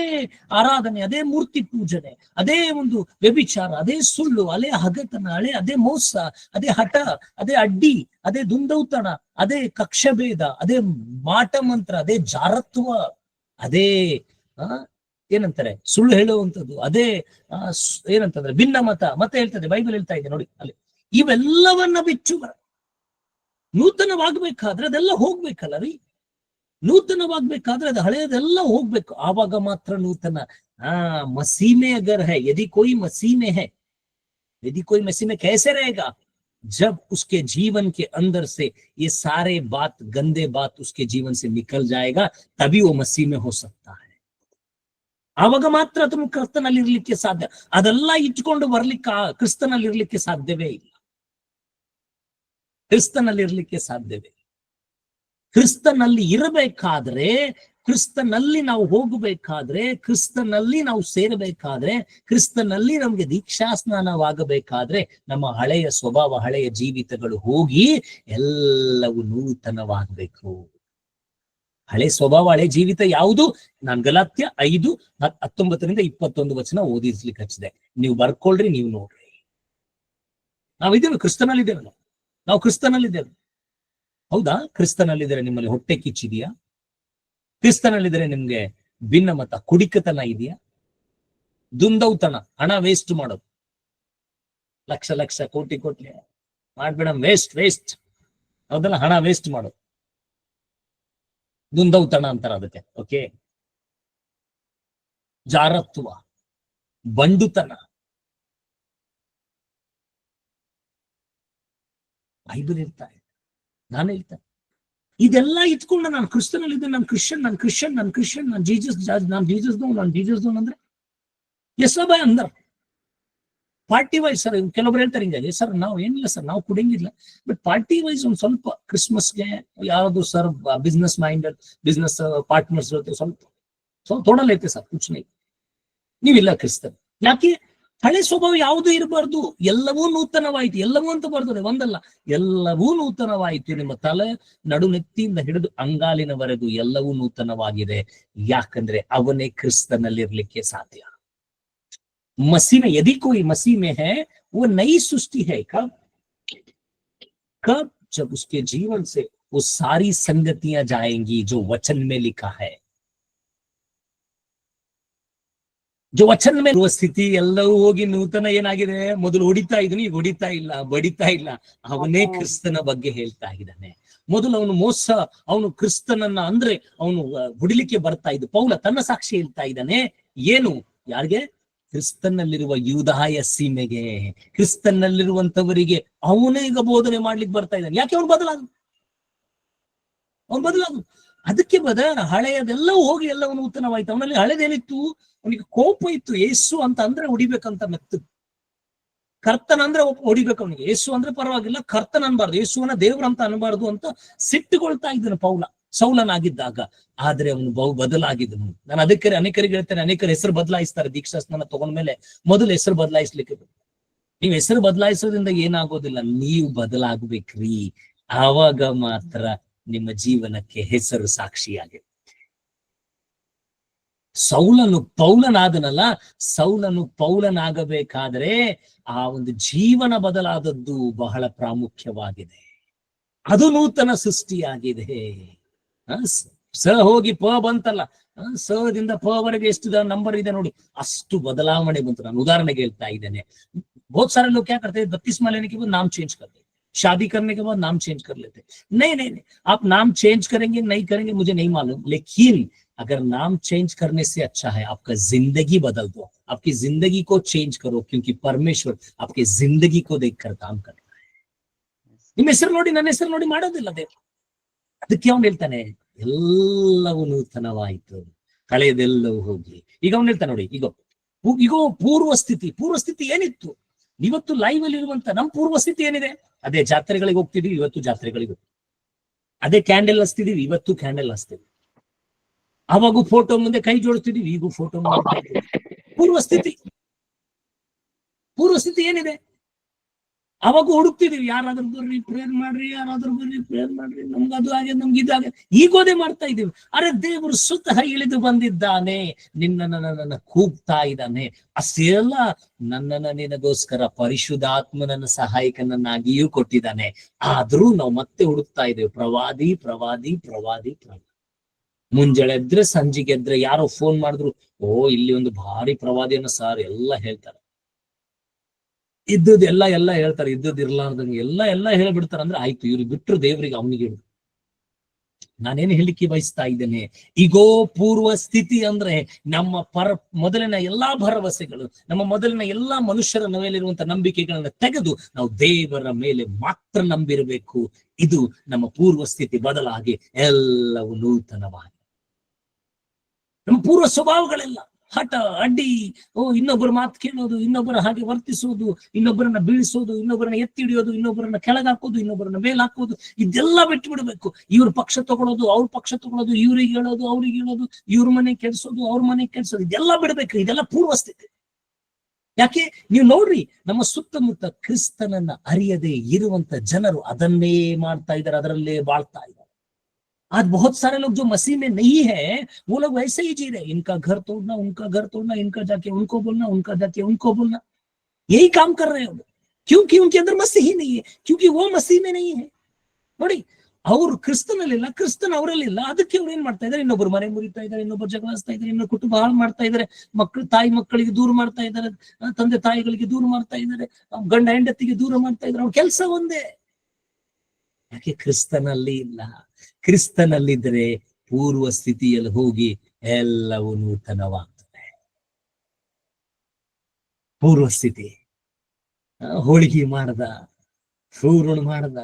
[SPEAKER 1] ಆರಾಧನೆ, ಅದೇ ಮೂರ್ತಿ ಪೂಜನೆ, ಅದೇ ಒಂದು ವ್ಯಭಿಚಾರ, ಅದೇ ಸುಳ್ಳು, ಅದೇ ಹಗತನ, ಅದೇ ಮೋಸ, ಅದೇ ಹಠ, ಅದೇ ಅಡ್ಡಿ, ಅದೇ ದುಂದೌತಣ, ಅದೇ ಕಕ್ಷಭೇದ, ಅದೇ ಮಾಟ ಮಂತ್ರ, ಅದೇ ಜಾರತ್ವ, ಅದೇ ಏನಂತಾರೆ ಸುಳ್ಳು ಹೇಳುವಂಥದ್ದು, ಅದೇ ಏನಂತಂದ್ರೆ ಭಿನ್ನ ಮತ. ಮತ್ತೆ ಹೇಳ್ತದೆ, ಬೈಬಲ್ ಹೇಳ್ತಾ ಇದೆ ನೋಡಿ ಅಲ್ಲಿ, ಇವೆಲ್ಲವನ್ನ ಬಿಚ್ಚು ನೂತನವಾಗ್ಬೇಕಾದ್ರೆ ಅದೆಲ್ಲ ಹೋಗ್ಬೇಕಲ್ಲ ರೀ. ನೂತನವಾಗ್ಬೇಕಾದ್ರೆ ಅದು ಹಳೆಯದೆಲ್ಲ ಹೋಗ್ಬೇಕು, ಆವಾಗ ಮಾತ್ರ ನೂತನ. मसीह में अगर है, यदि कोई मसीह में है, यदि कोई मसीह में कैसे रहेगा? जब उसके जीवन के अंदर से ये सारे बात गंदे बात उसके जीवन से निकल जाएगा, तभी वो मसीह में हो सकता है. ಆವಾಗ ಮಾತ್ರ ಅದನ್ನು ಕ್ರಿಸ್ತನಲ್ಲಿ ಇರ್ಲಿಕ್ಕೆ ಸಾಧ್ಯ. ಅದೆಲ್ಲ ಇಟ್ಕೊಂಡು ಬರ್ಲಿಕ್ಕೆ ಕ್ರಿಸ್ತನಲ್ಲಿ ಇರ್ಲಿಕ್ಕೆ ಸಾಧ್ಯವೇ ಇಲ್ಲ. ಕ್ರಿಸ್ತನಲ್ಲಿ ಇರ್ಲಿಕ್ಕೆ ಸಾಧ್ಯವೇ. ಕ್ರಿಸ್ತನಲ್ಲಿ ಇರಬೇಕಾದ್ರೆ, ಕ್ರಿಸ್ತನಲ್ಲಿ ನಾವು ಹೋಗಬೇಕಾದ್ರೆ, ಕ್ರಿಸ್ತನಲ್ಲಿ ನಾವು ಸೇರಬೇಕಾದ್ರೆ, ಕ್ರಿಸ್ತನಲ್ಲಿ ನಮ್ಗೆ ದೀಕ್ಷಾ ಸ್ನಾನವಾಗಬೇಕಾದ್ರೆ ನಮ್ಮ ಹಳೆಯ ಸ್ವಭಾವ, ಹಳೆಯ ಜೀವಿತಗಳು ಹೋಗಿ ಎಲ್ಲವೂ ನೂತನವಾಗಬೇಕು. ಹಳೆ ಸ್ವಭಾವ, ಹಳೆ ಜೀವಿತ ಯಾವುದು? ನಾನು ಗಲಾತ್ಯ 5:19-21 ಓದಿಸ್ಲಿಕ್ಕೆ ಹಚ್ಚಿದೆ. ನೀವು ಬರ್ಕೊಳ್ರಿ, ನೀವು ನೋಡ್ರಿ. ನಾವಿದ್ದೇವೆ, ಕ್ರಿಸ್ತನಲ್ಲಿದ್ದೇವೆ. ನಾವು ಕ್ರಿಸ್ತನಲ್ಲಿದ್ದೇವೆ. ಹೌದಾ? ಕ್ರಿಸ್ತನಲ್ಲಿದ್ದರೆ ನಿಮ್ಮಲ್ಲಿ ಹೊಟ್ಟೆ ಕಿಚ್ಚಿದೆಯಾ? ಕ್ರಿಸ್ತನಲ್ಲಿದ್ದರೆ ನಿಮ್ಗೆ ಭಿನ್ನಮತ, ಕುಡಿಕತನ ಇದೆಯಾ? ದುಂದೌತನ, ಹಣ ವೇಸ್ಟ್ ಮಾಡೋದು, ಲಕ್ಷ ಲಕ್ಷ ಕೋಟಿ ಮಾಡ್ಬೇಡ, ವೇಸ್ಟ್ ಹೌದಲ್ಲ, ಹಣ ವೇಸ್ಟ್ ಮಾಡೋದು ದುಂದೌತಣ ಅಂತಾರ ಅದಕ್ಕೆ. ಓಕೆ, ಜಾರತ್ವ, ಬಂಡುತನ. ಬೈಬಲ್ ಇರ್ತಾರೆ, ನಾನು ಹೇಳ್ತೇನೆ. ಇದೆಲ್ಲ ಇಟ್ಕೊಂಡು ನಾನು ಕ್ರಿಸ್ತನಲ್ಲಿದ್ದೆ, ನಾನು ಕ್ರಿಶ್ಚಿಯನ್, ನಾನು ಜೀಸಸ್ ಅಂದ್ರೆ ಎಸ್ ಬೈ ಅಂದರ್ ಪಾರ್ಟಿ ವೈಸ್. ಸರ್ ಕೆಲವೊಬ್ರು ಹೇಳ್ತಾರೆ ಹಿಂಗೆ, ಸರ್ ನಾವು ಏನಿಲ್ಲ ಸರ್, ನಾವು ಕುಡಿಯಂಗಿಲ್ಲ, ಬಟ್ ಪಾರ್ಟಿ ವೈಸ್ ಒಂದ್ ಸ್ವಲ್ಪ ಕ್ರಿಸ್ಮಸ್ಗೆ ಯಾವ್ದು sir business minded, business partners ಜೊತೆ ಸ್ವಲ್ಪ ತೊಡಲೈತೆ ಸರ್, ಕುಚ್ ನೈ. ನೀವಿಲ್ಲ ಕ್ರಿಸ್ತನ್. ಯಾಕೆ? ಹಳೆ ಸ್ವಭಾವ ಯಾವುದೂ ಇರಬಾರ್ದು, ಎಲ್ಲವೂ ನೂತನವಾಯಿತು. ಎಲ್ಲವೂ ಅಂತ ಬರ್ತದೆ, ಒಂದಲ್ಲ, ಎಲ್ಲವೂ ನೂತನವಾಯಿತು. ನಿಮ್ಮ ತಲೆ ನಡುನೆತ್ತಿಯಿಂದ ಹಿಡಿದು ಅಂಗಾಲಿನವರೆಗೂ ಎಲ್ಲವೂ ನೂತನವಾಗಿದೆ. ಯಾಕಂದ್ರೆ ಅವನೇ ಕ್ರಿಸ್ತನಲ್ಲಿರ್ಲಿಕ್ಕೆ ಸಾಧ್ಯ. मसीह में यदि कोई मसीह में है, वो नई सृष्टि है. कब? जब उसके जीवन से वो सारी संगतियां जाएंगी जो वचन में लिखा है. जो वचन में ಸ್ಥಿತಿ ಎಲ್ಲವೂ ಹೋಗಿ ನೂತನ ಏನಾಗಿದೆ. ಮೊದಲು ಹೊಡಿತಾ ಇದ್ದೀನಿ, ಈಗ ಹೊಡಿತಾ ಇಲ್ಲ, ಬಡಿತಾ ಇಲ್ಲ. ಅವನೇ ಕ್ರಿಸ್ತನ ಬಗ್ಗೆ ಹೇಳ್ತಾ ಇದ್ದಾನೆ. ಮೊದಲು ಅವನು ಅವನು ಕ್ರಿಸ್ತನನ್ನ ಅಂದ್ರೆ ಅವನು ಹೊಡಿಲಿಕ್ಕೆ ಬರ್ತಾ ಇದ್ದು. ಪೌಲ ತನ್ನ ಸಾಕ್ಷಿ ಹೇಳ್ತಾ ಇದ್ದಾನೆ. ಏನು? ಯಾರಿಗೆ? ಕ್ರಿಸ್ತನಲ್ಲಿರುವ ಯೂದಾಯ ಸೀಮೆಗೆ, ಕ್ರಿಸ್ತನಲ್ಲಿರುವಂತವರಿಗೆ ಅವನೇ ಈಗ ಬೋಧನೆ ಮಾಡ್ಲಿಕ್ಕೆ ಬರ್ತಾ ಇದ್ದಾನೆ. ಯಾಕೆ? ಅವನು ಬದಲಾದ. ಅದಕ್ಕೆ ಹಳೆಯದೆಲ್ಲವೂ ಹೋಗಿ ಎಲ್ಲವೂ ನೂತನವಾಯ್ತು. ಅವನಲ್ಲಿ ಹಳೆದೇನಿತ್ತು? ಅವನಿಗೆ ಕೋಪ ಇತ್ತು. ಯೇಸು ಅಂತ ಅಂದ್ರೆ ಹೊಡಿಬೇಕಂತ ಮೆತ್ತು. ಕರ್ತನ ಅಂದ್ರೆ ಹೊಡಿಬೇಕು ಅವನಿಗೆ. ಯೇಸು ಅಂದ್ರೆ ಪರವಾಗಿಲ್ಲ, ಕರ್ತನ ಅನ್ಬಾರ್ದು, ಯೇಸುವನ್ನ ದೇವ್ರಂತ ಅನ್ಬಾರ್ದು ಅಂತ ಸಿಟ್ಟುಕೊಳ್ತಾ ಇದ್ದನು ಪೌಲ ಸೌಲನಾಗಿದ್ದಾಗ. ಆದ್ರೆ ಅವನು ಬದಲಾಗಿದ್ದನು. ನಾನು ಅನೇಕರಿಗೆ ಹೇಳ್ತೇನೆ, ಅನೇಕರ ಹೆಸರು ಬದಲಾಯಿಸ್ತಾರೆ ದೀಕ್ಷಾಸ್ನಾನ ತಗೊಂಡ್ಮೇಲೆ. ಮೊದಲು ಹೆಸರು ಬದಲಾಯಿಸ್ಲಿಕ್ಕೆ, ನೀವು ಹೆಸರು ಬದಲಾಯಿಸೋದ್ರಿಂದ ಏನಾಗೋದಿಲ್ಲ, ನೀವು ಬದಲಾಗ್ಬೇಕ್ರಿ. ಆವಾಗ ಮಾತ್ರ ನಿಮ್ಮ ಜೀವನಕ್ಕೆ ಹೆಸರು ಸಾಕ್ಷಿಯಾಗಿದೆ. ಸೌಲನು ಪೌಲನಾಗಬೇಕಾದ್ರೆ ಆ ಒಂದು ಜೀವನ ಬದಲಾದದ್ದು ಬಹಳ ಪ್ರಾಮುಖ್ಯವಾಗಿದೆ. ಅದು ನೂತನ ಸೃಷ್ಟಿಯಾಗಿದೆ. ಹೋಗಿ ಪ ಬಂತಲ್ಲ, ದಿಂದ ಪ ವರೆಗೆ ಎಷ್ಟು ನಂಬರ್ ಇದೆ ನೋಡಿ, ಅಷ್ಟು ಬದಲಾವಣೆ ಬಂತು. ನಾನು ಉದಾಹರಣೆಗೆ ಹೇಳ್ತಾ ಇದ್ದೇನೆ. बहुत सारे लोग क्या करते हैं, 32वां लेने के बाद नाम चेंज कर देते, शादी करने के बाद नाम चेंज कर लेते. नहीं, आप नाम चेंज करेंगे नहीं करेंगे मुझे नहीं मालूम, लेकिन अगर नाम चेंज करने से अच्छा है आपका जिंदगी बदल दो. आपकी जिंदगी को चेंज करो, क्योंकि परमेश्वर आपकी जिंदगी को देखकर काम कर रहा है. ನಿಮ್ಮ ಹೆಸರು ನೋಡಿ, ನನ್ನ ಹೆಸರು ನೋಡಿ ಮಾಡೋದಿಲ್ಲ ದೇವರು. ಅದಕ್ಕೆ ಅವನು ಹೇಳ್ತಾನೆ, ಎಲ್ಲವೂ ನೂತನವಾಯಿತು, ಹಳೆಯದೆಲ್ಲವೂ ಹೋಗಿ. ಈಗ ಅವನು ಹೇಳ್ತಾನೆ ನೋಡಿ, ಈಗ ಪೂರ್ವ ಸ್ಥಿತಿ ಏನಿತ್ತು? ಇವತ್ತು ಲೈವ್ ಅಲ್ಲಿ ಇರುವಂತ ನಮ್ಮ ಪೂರ್ವ ಸ್ಥಿತಿ ಏನಿದೆ? ಅದೇ ಜಾತ್ರೆಗಳಿಗೆ ಹೋಗ್ತಿದೀವಿ, ಇವತ್ತು ಜಾತ್ರೆಗಳಿಗೆ ಹೋಗ್ತೀವಿ. ಅದೇ ಕ್ಯಾಂಡಲ್ ಹಚ್ತಿದೀವಿ, ಇವತ್ತು ಕ್ಯಾಂಡಲ್ ಹಚ್ತೀವಿ. ಅವಾಗೂ ಫೋಟೋ ಮುಂದೆ ಕೈ ಜೋಡಿಸ್ತಿದೀವಿ, ಈಗೂ ಫೋಟೋ ಮುಂದೆ. ಪೂರ್ವ ಸ್ಥಿತಿ ಏನಿದೆ? ಅವಾಗ ಹುಡುಕ್ತಿದೀವಿ, ಯಾರಾದ್ರೂ ಬರ್ರಿ ಪ್ರೇಯರ್ ಮಾಡ್ರಿ, ನಮ್ಗೆ ಅದು ಹಾಗೆ, ನಮ್ಗೆ ಇದಾಗೆ, ಈಗೋದೇ ಮಾಡ್ತಾ ಇದೀವಿ. ಅರೆ ದೇವರು ಸ್ವತಃ ಇಳಿದು ಬಂದಿದ್ದಾನೆ, ನಿನ್ನನ್ನ ಕೂಗ್ತಾ ಇದ್ದಾನೆ. ಅಷ್ಟೇ ಅಲ್ಲ, ನನ್ನನ್ನ ನಿನಗೋಸ್ಕರ ಪರಿಶುದ್ಧಾತ್ಮನನ್ನ ಸಹಾಯಕನನ್ನಾಗಿಯೂ ಕೊಟ್ಟಿದ್ದಾನೆ. ಆದ್ರೂ ನಾವು ಮತ್ತೆ ಹುಡುಕ್ತಾ ಇದ್ದೇವೆ, ಪ್ರವಾದಿ. ಮುಂಜಾನೆ ಎದ್ರೆ ಸಂಜೆಗೆ ಎದ್ರೆ ಯಾರೋ ಫೋನ್ ಮಾಡಿದ್ರು, ಓ ಇಲ್ಲಿ ಒಂದು ಭಾರಿ ಪ್ರವಾದಿಯನ್ನ ಸಾರ್ ಎಲ್ಲ ಹೇಳ್ತಾರೆ, ಇದ್ದದ್ದು ಎಲ್ಲ ಹೇಳ್ತಾರೆ, ಇದ್ದದ್ದು ಇರ್ಲಾರ್ದಂಗೆ ಎಲ್ಲ ಹೇಳ್ಬಿಡ್ತಾರೆ. ಅಂದ್ರೆ ಆಯ್ತು, ಇವ್ರು ಬಿಟ್ರು ದೇವ್ರಿಗೆ ಅವನಿಗೆ ನಾನೇನು ಹೇಳಿಕ್ಕೆ ಬಯಸ್ತಾ ಇದ್ದೇನೆ, ಈಗೋ ಪೂರ್ವ ಸ್ಥಿತಿ ಅಂದ್ರೆ ನಮ್ಮ ಮೊದಲಿನ ಎಲ್ಲಾ ಭರವಸೆಗಳು, ನಮ್ಮ ಮೊದಲಿನ ಎಲ್ಲಾ ಮನುಷ್ಯರ ಮೇಲಿರುವಂತಹ ನಂಬಿಕೆಗಳನ್ನ ತೆಗೆದು ನಾವು ದೇವರ ಮೇಲೆ ಮಾತ್ರ ನಂಬಿರಬೇಕು. ಇದು ನಮ್ಮ ಪೂರ್ವ ಸ್ಥಿತಿ ಬದಲಾಗಿ ಎಲ್ಲವೂ ನೂತನವಾಗಿ, ನಮ್ಮ ಪೂರ್ವ ಸ್ವಭಾವಗಳೆಲ್ಲ ಹಠ, ಅಡ್ಡಿ, ಇನ್ನೊಬ್ಬರ ಮಾತು ಕೇಳೋದು, ಇನ್ನೊಬ್ಬರ ಹಾಗೆ ವರ್ತಿಸೋದು, ಇನ್ನೊಬ್ಬರನ್ನ ಬೀಳಿಸೋದು, ಇನ್ನೊಬ್ಬರನ್ನ ಎತ್ತಿ ಹಿಡಿಯೋದು, ಇನ್ನೊಬ್ಬರನ್ನ ಕೆಳಗಾಕೋದು, ಇನ್ನೊಬ್ಬರನ್ನ ಮೇಲ್ ಹಾಕೋದು, ಇದೆಲ್ಲ ಬಿಟ್ಟು ಬಿಡಬೇಕು. ಇವ್ರ ಪಕ್ಷ ತಗೊಳ್ಳೋದು, ಅವ್ರ ಪಕ್ಷ ತಗೊಳ್ಳೋದು, ಇವ್ರಿಗೆ ಹೇಳೋದು, ಅವ್ರಿಗೆ ಹೇಳೋದು, ಇವ್ರ ಮನೆ ಕೆಡ್ಸೋದು, ಅವ್ರ ಮನೆ ಕೆಡ್ಸೋದು, ಇದೆಲ್ಲ ಬಿಡ್ಬೇಕು. ಇದೆಲ್ಲ ಪೂರ್ವಸ್ಥಿತಿ. ಯಾಕೆ ನೀವು ನೋಡ್ರಿ, ನಮ್ಮ ಸುತ್ತಮುತ್ತ ಕ್ರಿಸ್ತನನ್ನ ಅರಿಯದೆ ಇರುವಂತ ಜನರು ಅದನ್ನೇ ಮಾಡ್ತಾ ಇದ್ದಾರೆ, ಅದರಲ್ಲೇ ಬಾಳ್ತಾ ಇದ್ದಾರೆ. आज बहुत सारे लोग जो मसीह में नहीं है वो लोग वैसे ही जी रहे, इनका घर तोड़ना, उनका घर तोड़ना, इनका जाके उनको बोलना, उनका जाके उनको बोलना, यही काम कर रहे हो, क्योंकि उनके अंदर मसीह ही नहीं है, क्योंकि वो मसीह में नहीं है. ನೋಡಿ, ಅವರು ಕ್ರಿಸ್ತನಲ್ಲಿಲ್ಲ, ಕ್ರಿಸ್ತನ್ ಅವರಲ್ಲಿಲ್ಲ. ಅದಕ್ಕೆ ಅವ್ರು ಏನ್ ಮಾಡ್ತಾ ಇದಾರೆ, ಇನ್ನೊಬ್ಬರು ಮನೆ ಮುರಿತಾ ಇದಾರೆ, ಇನ್ನೊಬ್ಬರು ಜಗಳಿಸ್ತಾ ಇದಾರೆ, ಇನ್ನೊಬ್ಬರು ಕುಟುಂಬ ಹಾಳು ಮಾಡ್ತಾ ಇದಾರೆ, ತಾಯಿ ಮಕ್ಕಳಿಗೆ ದೂರ ಮಾಡ್ತಾ ಇದಾರೆ, ತಂದೆ ತಾಯಿಗಳಿಗೆ ದೂರ ಮಾಡ್ತಾ ಇದಾರೆ, ಗಂಡ ಹೆಂಡತಿಗೆ ದೂರ ಮಾಡ್ತಾ ಇದಾರೆ. ಅವ್ರ ಕೆಲಸ ಒಂದೇ. ಯಾಕೆ? ಕ್ರಿಸ್ತನಲ್ಲಿ ಇಲ್ಲ. ಕ್ರಿಸ್ತನಲ್ಲಿದ್ದರೆ ಪೂರ್ವ ಸ್ಥಿತಿಯಲ್ಲಿ ಹೋಗಿ ಎಲ್ಲವೂ ನೂತನವಾಗ್ತದೆ. ಪೂರ್ವ ಸ್ಥಿತಿ, ಹೋಳಿಗೆ ಮಾಡ್ದ, ಹೂರುಣ ಮಾಡ್ದ,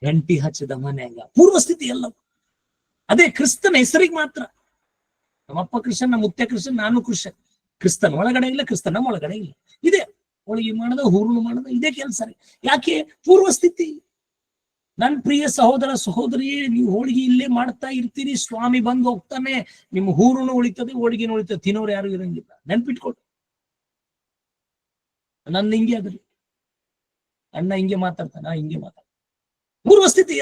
[SPEAKER 1] ಗಂಟಿ ಹಚ್ಚದ ಮನೆಯಾಗ, ಪೂರ್ವ ಸ್ಥಿತಿ ಎಲ್ಲವೂ ಅದೇ. ಕ್ರಿಸ್ತನ ಹೆಸರಿಗೆ ಮಾತ್ರ. ನಮ್ಮಪ್ಪ ಕ್ರಿಶ್ಚನ್, ನಮ್ಮ ಮುತ್ಯ ಕ್ರಿಶ್ಚನ್, ನಾನು ಕ್ರಿಶ್ಚನ್. ಕ್ರಿಸ್ತನ್ ಒಳಗಡೆ ಇಲ್ಲ, ಕ್ರಿಸ್ತನ್ ನಮ್ಮ ಒಳಗಡೆ ಇಲ್ಲ. ಇದೆ ಹೋಳಿಗೆ ಮಾಡದ, ಹೂರುಣ ಮಾಡದ, ಇದೇ ಕೆಲಸ. ಯಾಕೆ? ಪೂರ್ವ ಸ್ಥಿತಿ. ನನ್ ಪ್ರಿಯ ಸಹೋದರ ಸಹೋದರಿಯೇ, ನೀವು ಹೋಳಿಗೆ ಇಲ್ಲೇ ಮಾಡ್ತಾ ಇರ್ತೀರಿ, ಸ್ವಾಮಿ ಬಂದು ಹೋಗ್ತಾನೆ, ನಿಮ್ಮ ಹೂರುನು ಉಳಿತದೆ, ಹೋಳಿಗೆನು ಉಳಿತದೆ, ತಿನ್ನೋರು ಯಾರು ಇರಂಗಿಲ್ಲ. ನೆನ್ಪಿಟ್ಕೊಡು. ನನ್ನ ಹಿಂಗೆ ಅದ್ರಿ, ಅಣ್ಣ ಹಿಂಗೆ ಮಾತಾಡ್ತಾನ, ಹಿಂಗೆ ಮಾತಾಡ್ತಾನೆ. ಪೂರ್ವ ಸ್ಥಿತಿ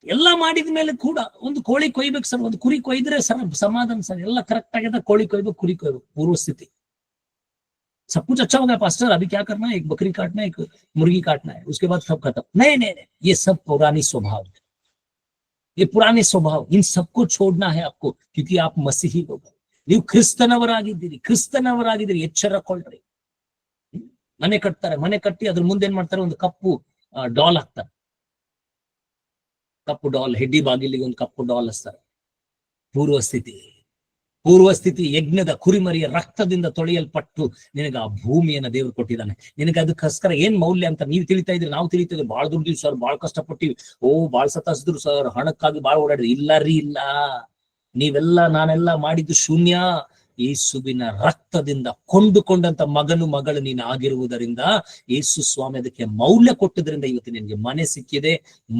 [SPEAKER 1] ಎಲ್ಲ ಮಾಡಿದ ಮೇಲೆ ಕೂಡ ಒಂದು ಕೋಳಿ ಕೊಯ್ಬೇಕು ಸರ್, ಒಂದು ಕುರಿ ಕೊಯ್ದ್ರೆ ಸರ್ ಸಮಾಧಾನ ಸರ್, ಎಲ್ಲ ಕರೆಕ್ಟ್ ಆಗಿದೆ, ಕೋಳಿ ಕೊಯ್ಬೇಕು, ಕುರಿ ಕೊಯ್ಬೇಕು. पूर्व स्थिति सब कुछ अच्छा हो गया पास्टर, अभी क्या करना है, एक बकरी काटना है, एक मुर्गी काटना है, उसके बाद सब खत्म. नहीं नहीं नहीं, ये सब पुरानी स्वभाव है, ये पुराने स्वभाव, इन सबको छोड़ना है आपको, क्योंकि आप मसीही लोग. ನೀವು ಕ್ರಿಸ್ತನವರಾಗಿದ್ದೀರಿ, ಎಚ್ಚರಕೊಳ್ಳ್ರಿ. ಮನೆ ಕಟ್ತಾರೆ, ಮನೆ ಕಟ್ಟಿ ಅದ್ರ ಮುಂದೆ ಏನ್ ಮಾಡ್ತಾರೆ, ಒಂದು ಕಪ್ಪು ಡಾಲ್ ಹಾಕ್ತಾರೆ. ಕಪ್ಪು ಡಾಲ್, ಹೆಡ್ಡಿ ಬಾಗಿಲಿಗೆ ಒಂದು ಕಪ್ಪು ಡಾಲ್ ಹಚ್ತಾರೆ. ಪೂರ್ವ ಸ್ಥಿತಿ ಯಜ್ಞದ ಕುರಿಮರಿಯ ರಕ್ತದಿಂದ ತೊಳೆಯಲ್ಪಟ್ಟು ನಿನಗೆ ಆ ಭೂಮಿಯನ್ನ ದೇವರು ಕೊಟ್ಟಿದ್ದಾನೆ. ನಿನಗೆ ಅದಕ್ಕೋಸ್ಕರ ಏನ್ ಮೌಲ್ಯ ಅಂತ ನೀವು ತಿಳಿತಾ ಇದ್ರಿ, ನಾವು ತಿಳಿತಿದ್ವಿ. ಬಾಳ್ ದುಡ್ಡಿವಿ ಸರ್, ಬಾಳ್ ಕಷ್ಟಪಟ್ಟಿವಿ, ಬಾಳ್ ಸತಾಸಿದ್ರು ಸರ್, ಹಣಕ್ಕಾಗಿ ಬಾಳ್ ಓಡಾಡಿದ್ರಿ. ಇಲ್ಲ ರೀ, ಇಲ್ಲ. ನೀವೆಲ್ಲ, ನಾನೆಲ್ಲ ಮಾಡಿದ್ದು ಶೂನ್ಯ. ಯೇಸುವಿನ ರಕ್ತದಿಂದ ಕೊಂಡುಕೊಂಡಂತ ಮಗನು ಮಗಳು ನೀನು ಆಗಿರುವುದರಿಂದ, ಯೇಸು ಸ್ವಾಮಿ ಅದಕ್ಕೆ ಮೌಲ್ಯ ಕೊಟ್ಟದ್ರಿಂದ ಇವತ್ತು ನಿನ್ಗೆ ಮನೆ ಸಿಕ್ಕಿದೆ,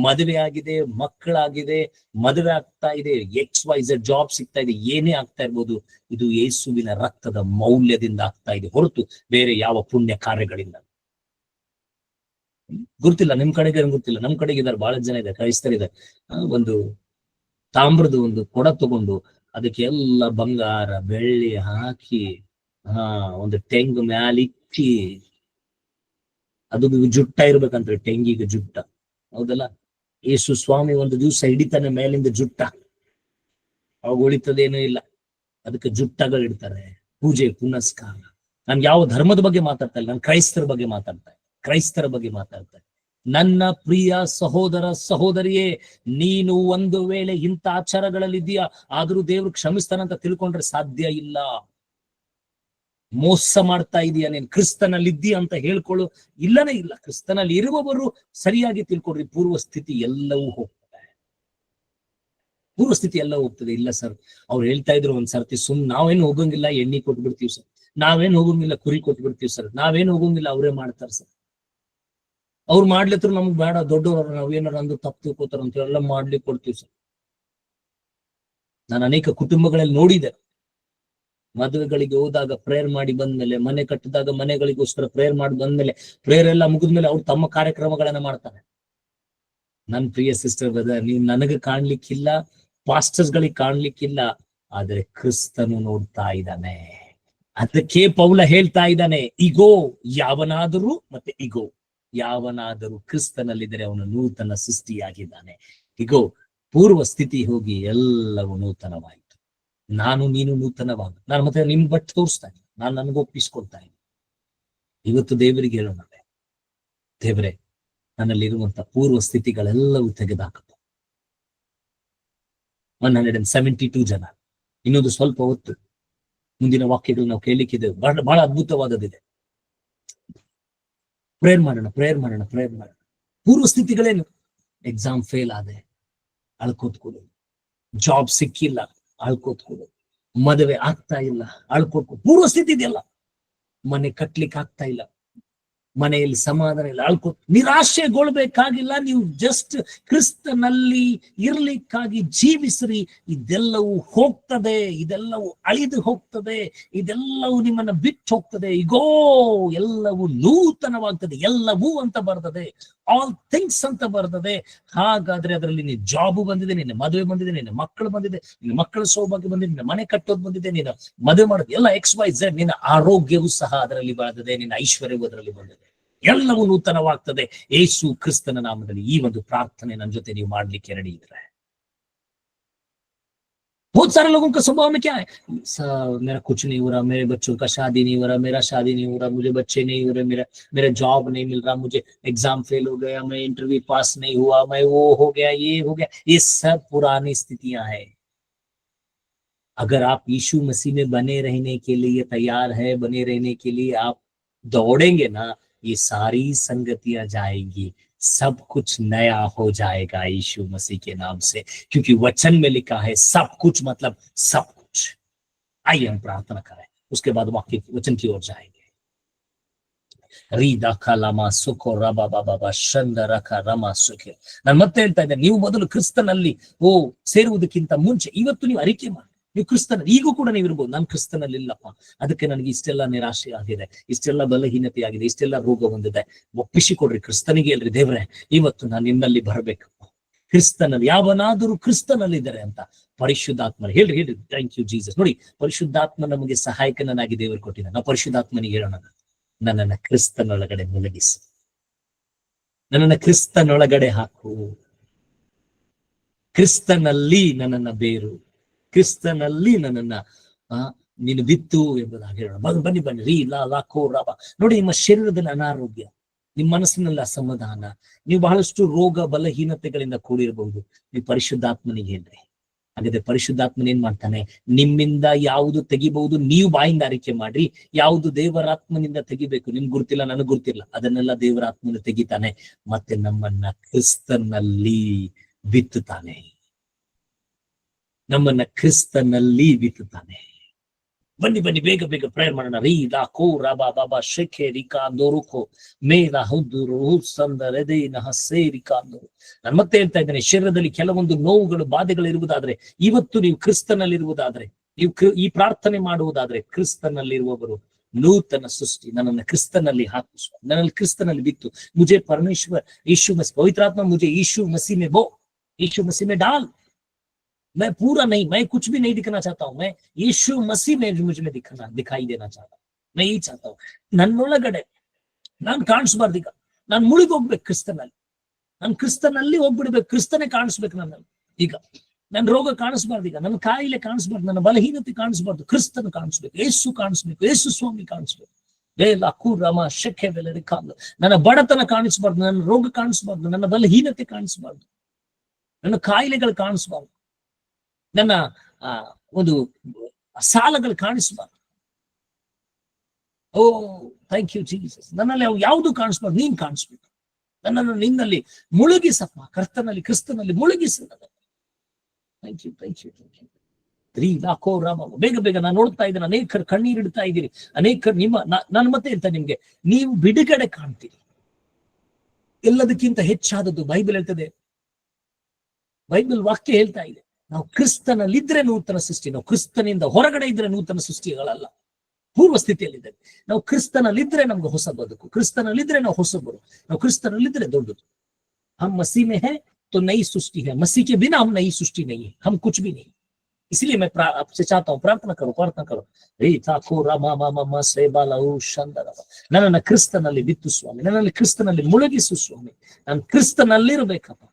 [SPEAKER 1] ಮದುವೆ ಆಗಿದೆ, ಮಕ್ಕಳಾಗಿದೆ, ಮದುವೆ ಆಗ್ತಾ ಇದೆ, XYZ ಜಾಬ್ ಸಿಗ್ತಾ ಇದೆ, ಏನೇ ಆಗ್ತಾ ಇರ್ಬೋದು, ಇದು ಯೇಸುವಿನ ರಕ್ತದ ಮೌಲ್ಯದಿಂದ ಆಗ್ತಾ ಇದೆ, ಹೊರತು ಬೇರೆ ಯಾವ ಪುಣ್ಯ ಕಾರ್ಯಗಳಿಂದ. ಗೊತ್ತಿಲ್ಲ ನಿಮ್ ಕಡೆಗೆ, ಗೊತ್ತಿಲ್ಲ. ನಮ್ ಕಡೆಗೆ ಇದಾರೆ, ಬಹಳ ಜನ ಇದೆ, ಕ್ರೈಸ್ತರಿದ್ದಾರೆ. ಒಂದು ತಾಮ್ರದ ಒಂದು ಕೊಡ ತಗೊಂಡು ಅದಕ್ಕೆ ಎಲ್ಲ ಬಂಗಾರ ಬೆಳ್ಳಿ ಹಾಕಿ, ಒಂದು ತೆಂಗ್ ಮ್ಯಾಲಿಕ್ಕಿ, ಅದು ಜುಟ್ಟ ಇರ್ಬೇಕಂತ, ತೆಂಗಿಗೆ ಜುಟ್ಟ, ಹೌದಲ್ಲ? ಯೇಸು ಸ್ವಾಮಿ ಒಂದು ದಿವಸ ಹಿಡಿತಾನೆ ಮೇಲಿಂದ ಜುಟ್ಟ, ಅವಾಗ ಉಳಿತದೇನೂ ಇಲ್ಲ. ಅದಕ್ಕೆ ಜುಟ್ಟಗಳು ಇಡ್ತಾರೆ, ಪೂಜೆ ಪುನಸ್ಕಾರ. ನಾನು ಯಾವ ಧರ್ಮದ ಬಗ್ಗೆ ಮಾತಾಡ್ತಾ ಇಲ್ಲ, ನಾನು ಕ್ರೈಸ್ತರ ಬಗ್ಗೆ ಮಾತಾಡ್ತಾ. ನನ್ನ ಪ್ರಿಯ ಸಹೋದರ ಸಹೋದರಿಯೇ, ನೀನು ಒಂದು ವೇಳೆ ಇಂಥ ಆಚಾರಗಳಲ್ಲಿದ್ದೀಯಾ, ಆದ್ರೂ ದೇವ್ರು ಕ್ಷಮಿಸ್ತಾನಂತ ತಿಳ್ಕೊಂಡ್ರೆ ಸಾಧ್ಯ ಇಲ್ಲ. ಮೋಸ ಮಾಡ್ತಾ ಇದೀಯ ನೀನ್, ಕ್ರಿಸ್ತನಲ್ಲಿ ಇದ್ದೀಯ ಅಂತ ಹೇಳ್ಕೊಳ್ಳು, ಇಲ್ಲನೇ ಇಲ್ಲ. ಕ್ರಿಸ್ತನಲ್ಲಿ ಇರುವವರು ಸರಿಯಾಗಿ ತಿಳ್ಕೊಡ್ರಿ, ಪೂರ್ವ ಸ್ಥಿತಿ ಎಲ್ಲವೂ ಹೋಗ್ತದೆ. ಇಲ್ಲ ಸರ್, ಅವ್ರು ಹೇಳ್ತಾ ಇದ್ರು ಒಂದ್ ಸರ್ತಿ, ನಾವೇನು ಹೋಗಂಗಿಲ್ಲ, ಎಣ್ಣೆ ಕೊಟ್ಬಿಡ್ತೀವಿ ಸರ್, ನಾವೇನು ಹೋಗಂಗಿಲ್ಲ, ಕುರಿ ಕೊಟ್ಬಿಡ್ತೀವಿ ಸರ್, ನಾವೇನು ಹೋಗಂಗಿಲ್ಲ, ಅವರೇ ಮಾಡ್ತಾರೆ ಸರ್. ಅವ್ರು ಮಾಡ್ಲಿದ್ರು ನಮ್ಗ್ ಬೇಡ, ದೊಡ್ಡವ್ರ ನಾವೇನಾರ ಅಂದು ತಪ್ಪು ತಿಳ್ಕೋತಾರ ಅಂತ ಎಲ್ಲ ಮಾಡ್ಲಿಕ್ಕೆ ಕೊಡ್ತೀವಿ ಸರ್. ನಾನು ಅನೇಕ ಕುಟುಂಬಗಳಲ್ಲಿ ನೋಡಿದೆ, ಮದುವೆಗಳಿಗೆ ಹೋದಾಗ ಪ್ರೇಯರ್ ಮಾಡಿ ಬಂದ್ಮೇಲೆ, ಮನೆ ಕಟ್ಟಿದಾಗ ಮನೆಗಳಿಗೋಸ್ಕರ ಪ್ರೇಯರ್ ಮಾಡಿ ಬಂದ್ಮೇಲೆ, ಪ್ರೇಯರ್ ಎಲ್ಲ ಮುಗಿದ್ಮೇಲೆ ಅವ್ರು ತಮ್ಮ ಕಾರ್ಯಕ್ರಮಗಳನ್ನ ಮಾಡ್ತಾರೆ. ನನ್ ಪ್ರಿಯ ಸಿಸ್ಟರ್ ಬ್ರದರ್, ನೀವು ನನಗೆ ಕಾಣ್ಲಿಕ್ಕಿಲ್ಲ, ಪಾಸ್ಟರ್ಸ್ ಗಳಿಗೆ ಕಾಣ್ಲಿಕ್ಕಿಲ್ಲ, ಆದ್ರೆ ಕ್ರಿಸ್ತನು ನೋಡ್ತಾ ಇದ್ದಾನೆ. ಅದಕ್ಕೆ ಪೌಲ ಹೇಳ್ತಾ ಇದ್ದಾನೆ, ಯಾವನಾದರೂ ಕ್ರಿಸ್ತನಲ್ಲಿದ್ದರೆ ಅವನು ನೂತನ ಸೃಷ್ಟಿಯಾಗಿದ್ದಾನೆ. ಹೀಗೋ ಪೂರ್ವ ಸ್ಥಿತಿ ಹೋಗಿ ಎಲ್ಲವೂ ನೂತನವಾಯಿತು. ನೀನು ನೂತನವಾಗ, ನಾನು ಮತ್ತೆ ನಿಮ್ ಬಟ್ ತೋರಿಸ್ತಾ ಇದ್ದೀನಿ, ನಾನು ನನಗೆ ಒಪ್ಪಿಸ್ಕೊಳ್ತಾ ಇದ್ದೀನಿ. ಇವತ್ತು ದೇವರಿಗೆ ಹೇಳೋಣ, ದೇವರೇ, ನನ್ನಲ್ಲಿರುವಂತ ಪೂರ್ವ ಸ್ಥಿತಿಗಳೆಲ್ಲವೂ ತೆಗೆದಾಕಪ್ಪ. 172 ಜನ. ಇನ್ನೊಂದು ಸ್ವಲ್ಪ ಹೊತ್ತು ಮುಂದಿನ ವಾಕ್ಯಗಳು ನಾವು ಕೇಳಲಿಕ್ಕಿದೆ. ಬಹಳ ಅದ್ಭುತವಾದದಿದೆ. ಪ್ರೇಯರ್ ಮಾಡೋಣ. ಪೂರ್ವ ಸ್ಥಿತಿಗಳೇನು? ಎಕ್ಸಾಮ್ ಫೇಲ್ ಆದೆ, ಅಳ್ಕೋತ್ಕೊಡು. ಜಾಬ್ ಸಿಕ್ಕಿಲ್ಲ, ಅಳ್ಕೋತ್ಕೊಡು. ಮದುವೆ ಆಗ್ತಾ ಇಲ್ಲ, ಅಳ್ಕೋತ್ಕೊಡು. ಪೂರ್ವ ಸ್ಥಿತಿ ಇದೆಯಲ್ಲ. ಮನೆ ಕಟ್ಲಿಕ್ಕೆ ಆಗ್ತಾ ಇಲ್ಲ, ಮನೆಯಲ್ಲಿ ಸಮಾಧಾನ ಇಲ್ಲ, ನಿರಾಶೆಗೊಳ್ಬೇಕಾಗಿಲ್ಲ. ನೀವು ಜಸ್ಟ್ ಕ್ರಿಸ್ತನಲ್ಲಿ ಇರ್ಲಿಕ್ಕಾಗಿ ಜೀವಿಸ್ರಿ. ಇದೆಲ್ಲವೂ ಹೋಗ್ತದೆ, ಇದೆಲ್ಲವೂ ಅಳಿದು ಹೋಗ್ತದೆ, ಇದೆಲ್ಲವೂ ನಿಮ್ಮನ್ನ ಬಿಟ್ಟು ಹೋಗ್ತದೆ. ಈಗೋ ಎಲ್ಲವೂ ನೂತನವಾಗ್ತದೆ. ಎಲ್ಲವೂ ಅಂತ ಬರ್ತದೆ, ಆಲ್ ಥಿಂಗ್ಸ್ ಅಂತ ಬರ್ತದೆ. ಹಾಗಾದ್ರೆ ಅದರಲ್ಲಿ ನಿನ್ನ ಜಾಬ್ ಬಂದಿದೆ, ನಿನ್ನ ಮದುವೆ ಬಂದಿದೆ, ನಿನ್ನ ಮಕ್ಕಳು ಬಂದಿದೆ, ನಿನ್ನ ಮಕ್ಕಳ ಸೌಭಾಗ್ಯ ಬಂದಿದೆ, ನಿನ್ನ ಮನೆ ಕಟ್ಟೋದು ಬಂದಿದೆ, ನಿನ್ನ ಮದುವೆ ಮಾಡೋದು ಎಲ್ಲ XYZ. ನಿನ್ನ ಆರೋಗ್ಯವೂ ಸಹ ಅದರಲ್ಲಿ ಬರ್ತದೆ, ನಿನ್ನ ಐಶ್ವರ್ಯವೂ ಅದರಲ್ಲಿ ಬಂದಿದೆ. ಎಲ್ಲವೂ ನೂತನವಾಗ್ತದೆ ಯೇಸು ಕ್ರಿಸ್ತನ ನಾಮದಲ್ಲಿ. ಈ ಒಂದು ಪ್ರಾರ್ಥನೆ ನನ್ನ ಜೊತೆ ನೀವು ಮಾಡ್ಲಿಕ್ಕೆ ರೆಡಿ ಇದ್ರೆ, बहुत सारे लोगों का स्वभाव में क्या है, मेरा कुछ नहीं हो रहा, मेरे बच्चों का शादी नहीं हो रहा, मेरा शादी नहीं हो रहा, मुझे बच्चे नहीं हो रहे, मेरा जॉब नहीं मिल रहा, मुझे एग्जाम फेल हो गया, मैं इंटरव्यू पास नहीं हुआ, मैं वो हो गया, ये हो गया. ये सब पुरानी स्थितियां हैं. अगर आप यीशु मसीह में बने रहने के लिए तैयार है, बने रहने के लिए आप दौड़ेंगे ना, ये सारी संगतियां जाएंगी, सब कुछ नया हो जाएगा यीशु मसीह के नाम से. क्योंकि वचन में लिखा है सब कुछ, मतलब सब कुछ. आइए हम प्रार्थना करें, उसके बाद वाक्य वचन की ओर जाएंगे. ರೀದಾ ಕಲಮ ಸುಖೋ ರಬಾ ಬಾಬಾ ಶಂದ ರಖ ರಮ ಸುಖೆ. ನಾನು ಮತ್ತೆ ಹೇಳ್ತಾ ಇದ್ದೇನೆ, ನೀವು ಮೊದಲು ಕ್ರಿಸ್ತನಲ್ಲಿ ಸೇರುವುದಕ್ಕಿಂತ ಮುಂಚೆ ಇವತ್ತು ನೀವು ಅರಿಕೆ ಮಾಡಿ, ನೀವು ಕ್ರಿಸ್ತನ ಈಗೂ ಕೂಡ ನೀವು ಇರ್ಬೋದು. ನಾನು ಕ್ರಿಸ್ತನಲ್ಲಿ ಇಲ್ಲಪ್ಪ, ಅದಕ್ಕೆ ನನಗೆ ಇಷ್ಟೆಲ್ಲ ನಿರಾಶೆ ಆಗಿದೆ, ಇಷ್ಟೆಲ್ಲ ಬಲಹೀನತೆ ಆಗಿದೆ, ಇಷ್ಟೆಲ್ಲ ರೋಗ ಹೊಂದಿದೆ. ಒಪ್ಪಿಸಿಕೊಡ್ರಿ ಕ್ರಿಸ್ತನಿಗೆ. ಹೇಳ್ರಿ, ದೇವ್ರೆ ಇವತ್ತು ನಾನು ನಿನ್ನಲ್ಲಿ ಬರಬೇಕು. ಕ್ರಿಸ್ತನಲ್ಲಿ ಯಾವನಾದರೂ ಕ್ರಿಸ್ತನಲ್ಲಿದ್ದಾರೆ ಅಂತ ಪರಿಶುದ್ಧಾತ್ಮನ ಹೇಳ್ರಿ. Thank you Jesus. ನೋಡಿ, ಪರಿಶುದ್ಧಾತ್ಮ ನಮಗೆ ಸಹಾಯಕನಾಗಿ ದೇವರು ಕೊಟ್ಟಿದ್ದಾನೆ. ನಾವು ಪರಿಶುದ್ಧಾತ್ಮನಿಗೆ ಹೇಳೋಣ, ನನ್ನನ್ನ ಕ್ರಿಸ್ತನೊಳಗಡೆ ಮುಳುಗಿಸು, ನನ್ನನ್ನ ಕ್ರಿಸ್ತನೊಳಗಡೆ ಹಾಕು, ಕ್ರಿಸ್ತನಲ್ಲಿ ನನ್ನನ್ನ ಬೇರು, ಕ್ರಿಸ್ತನಲ್ಲಿ ನನ್ನನ್ನ ನೀನು ಬಿತ್ತು ಎಂಬುದಾಗಿ ಹೇಳೋಣ. ಬನ್ನಿ ರೀ ಲಾ ಕೋ ರಬ. ನೋಡಿ, ನಿಮ್ಮ ಶರೀರದಲ್ಲಿ ಅನಾರೋಗ್ಯ, ನಿಮ್ಮ ಮನಸ್ಸಿನಲ್ಲಿ ಅಸಮಾಧಾನ, ನೀವು ಬಹಳಷ್ಟು ರೋಗ ಬಲಹೀನತೆಗಳಿಂದ ಕೂಡಿರಬಹುದು. ನೀವು ಪರಿಶುದ್ಧಾತ್ಮನಿಗೆ ಹೇಳ್ರಿ. ಹಾಗಾದ್ರೆ ಪರಿಶುದ್ಧಾತ್ಮನ ಏನ್ ಮಾಡ್ತಾನೆ? ನಿಮ್ಮಿಂದ ಯಾವುದು ತೆಗಿಬಹುದು ನೀವು ಬಾಯಿಂದ ಅರಿಕೆ ಮಾಡ್ರಿ. ಯಾವುದು ದೇವರಾತ್ಮನಿಂದ ತೆಗಿಬೇಕು ನಿಮ್ಗೆ ಗುರ್ತಿಲ್ಲ, ನನಗ್ ಗುರ್ತಿಲ್ಲ, ಅದನ್ನೆಲ್ಲ ದೇವರಾತ್ಮನ ತೆಗಿತಾನೆ. ಮತ್ತೆ ನಮ್ಮನ್ನ ಕ್ರಿಸ್ತನಲ್ಲಿ ಬಿತ್ತುತ್ತಾನೆ, ನಮ್ಮನ್ನ ಕ್ರಿಸ್ತನಲ್ಲಿ ಬಿತ್ತುತ್ತಾನೆ. ಬನ್ನಿ ಬೇಗ ಪ್ರೇಯರ್ ಮಾಡೋಣ. ರೀ ಲಾ ಕೋ ರಬಾ ಬಾಬಾ ಶೆಖೆ ರಿಕಾ ದೋರುಕೋ ಮೇಲ ಹುದುರು ಸಂದರದೆ ನಹ ಸೇರಿಕಾಂದರು. ನಾನು ಮತ್ತೆ ಹೇಳ್ತಾ ಇದ್ದೇನೆ, ಶರೀರದಲ್ಲಿ ಕೆಲವೊಂದು ನೋವುಗಳು ಬಾಧೆಗಳು ಇರುವುದಾದ್ರೆ, ಇವತ್ತು ನೀವು ಕ್ರಿಸ್ತನಲ್ಲಿರುವುದಾದ್ರೆ, ನೀವು ಈ ಪ್ರಾರ್ಥನೆ ಮಾಡುವುದಾದ್ರೆ, ಕ್ರಿಸ್ತನಲ್ಲಿರುವವರು ನೂತನ ಸೃಷ್ಟಿ. ನನ್ನನ್ನು ಕ್ರಿಸ್ತನಲ್ಲಿ ಹಾಕಿಸುವ, ನನ್ನಲ್ಲಿ ಕ್ರಿಸ್ತನಲ್ಲಿ ಬಿತ್ತು. ಮುಜೆ ಪರಮೇಶ್ವರ್ ಯೀಶು ಮसीह, पवित्रात्मा मुझे यीशु मसीह में बो, यीशु मसीह में डाल. मैं पूरा नहीं, मैं कुछ भी नहीं दिखना चाहता हूं, मैं यीशु मसीह में मुझे दिखाई देना चाहता हूं. मैं यही चाहता हूं, ನನ್ನೊಳಗಡೆ ನಾನು ಕಾಣಿಸ್ಬಾರ್ದು. ಈಗ ನಾನು ಮುಳುಗಿ ಹೋಗ್ಬೇಕು ಕ್ರಿಸ್ತನಲ್ಲಿ, ನಾನು ಕ್ರಿಸ್ತನಲ್ಲಿ ಹೋಗ್ಬಿಡ್ಬೇಕು, ಕ್ರಿಸ್ತನೇ ಕಾಣಿಸ್ಬೇಕು ನನ್ನಲ್ಲಿ. ಈಗ ನನ್ನ ರೋಗ ಕಾಣಿಸ್ಬಾರ್ದು, ಈಗ ನನ್ನ ಕಾಯಿಲೆ ಕಾಣಿಸ್ಬಾರ್ದು, ನನ್ನ ಬಲಹೀನತೆ ಕಾಣಿಸ್ಬಾರ್ದು, ಕ್ರಿಸ್ತನ ಕಾಣಿಸ್ಬೇಕು, ಯೇಸು ಕಾಣಿಸ್ಬೇಕು, ಯೇಸು ಸ್ವಾಮಿ ಕಾಣಿಸ್ಬೇಕು. ನನ್ನ ಬಡತನ ಕಾಣಿಸ್ಬಾರ್ದು, ನನ್ನ ರೋಗ ಕಾಣಿಸ್ಬಾರ್ದು, ನನ್ನ ಬಲಹೀನತೆ ಕಾಣಿಸ್ಬಾರ್ದು, ನನ್ನ ಕಾಯಿಲೆಗಳು ಕಾಣಿಸ್ಬಾರ್ದು, ನನ್ನ ಒಂದು ಸಾಲಗಳು ಕಾಣಿಸ್ಬಾರ್ದು. ಓ ಥ್ಯಾಂಕ್ ಯು ಜೀಸಸ್. ನನ್ನಲ್ಲಿ ಯಾವುದು ಕಾಣಿಸ್ಬಾರ್ದು, ನೀನ್ ಕಾಣಿಸ್ಬೇಕು. ನನ್ನನ್ನು ನಿನ್ನಲ್ಲಿ ಮುಳುಗಿಸಪ್ಪ, ಕರ್ತನಲ್ಲಿ ಕ್ರಿಸ್ತನಲ್ಲಿ ಮುಳುಗಿಸ. Thank you. ಬೇಗ ನಾನು ನೋಡ್ತಾ ಇದ್ದೇನೆ, ಅನೇಕರು ಕಣ್ಣೀರಿಡ್ತಾ ಇದ್ದೀರಿ, ಅನೇಕರು ನಾನು ಮತ್ತೆ ಹೇಳ್ತಾ ನಿಮ್ಗೆ, ನೀವು ಬಿಡುಗಡೆ ಕಾಣ್ತೀರಿ. ಎಲ್ಲದಕ್ಕಿಂತ ಹೆಚ್ಚಾದದ್ದು ಬೈಬಲ್ ಹೇಳ್ತದೆ, ಬೈಬಲ್ ವಾಕ್ಯ ಹೇಳ್ತಾ ಇದೆ, ನಾವು ಕ್ರಿಸ್ತನಲ್ಲಿದ್ರೆ ನೂತನ ಸೃಷ್ಟಿ. ನಾವು ಕ್ರಿಸ್ತನಿಂದ ಹೊರಗಡೆ ಇದ್ರೆ ನೂತನ ಸೃಷ್ಟಿಗಳಲ್ಲ, ಪೂರ್ವ ಸ್ಥಿತಿಯಲ್ಲಿದ್ದೇವೆ. ನಾವು ಕ್ರಿಸ್ತನಲ್ಲಿದ್ರೆ ನಮ್ಗೆ ಹೊಸ ಬದುಕು, ಕ್ರಿಸ್ತನಲ್ಲಿದ್ರೆ ನಾವು ಹೊಸಬರು, ನಾವು ಕ್ರಿಸ್ತನಲ್ಲಿದ್ರೆ ದೊಡ್ಡದು. हम मसीह में है तो नई सृष्टि है, मसीह के बिना हम नई सृष्टि नहीं है, हम कुछ भी नहीं. इसलिए मैं आपसे चाहता हूँ, प्रार्थना करो. ನನ್ನನ್ನ ಕ್ರಿಸ್ತನಲ್ಲಿ ಬಿತ್ತು ಸ್ವಾಮಿ, ನನ್ನಲ್ಲಿ ಕ್ರಿಸ್ತನಲ್ಲಿ ಮುಳುಗಿಸು ಸ್ವಾಮಿ. ನಾನು ಕ್ರಿಸ್ತನಲ್ಲಿರ್ಬೇಕಪ್ಪ,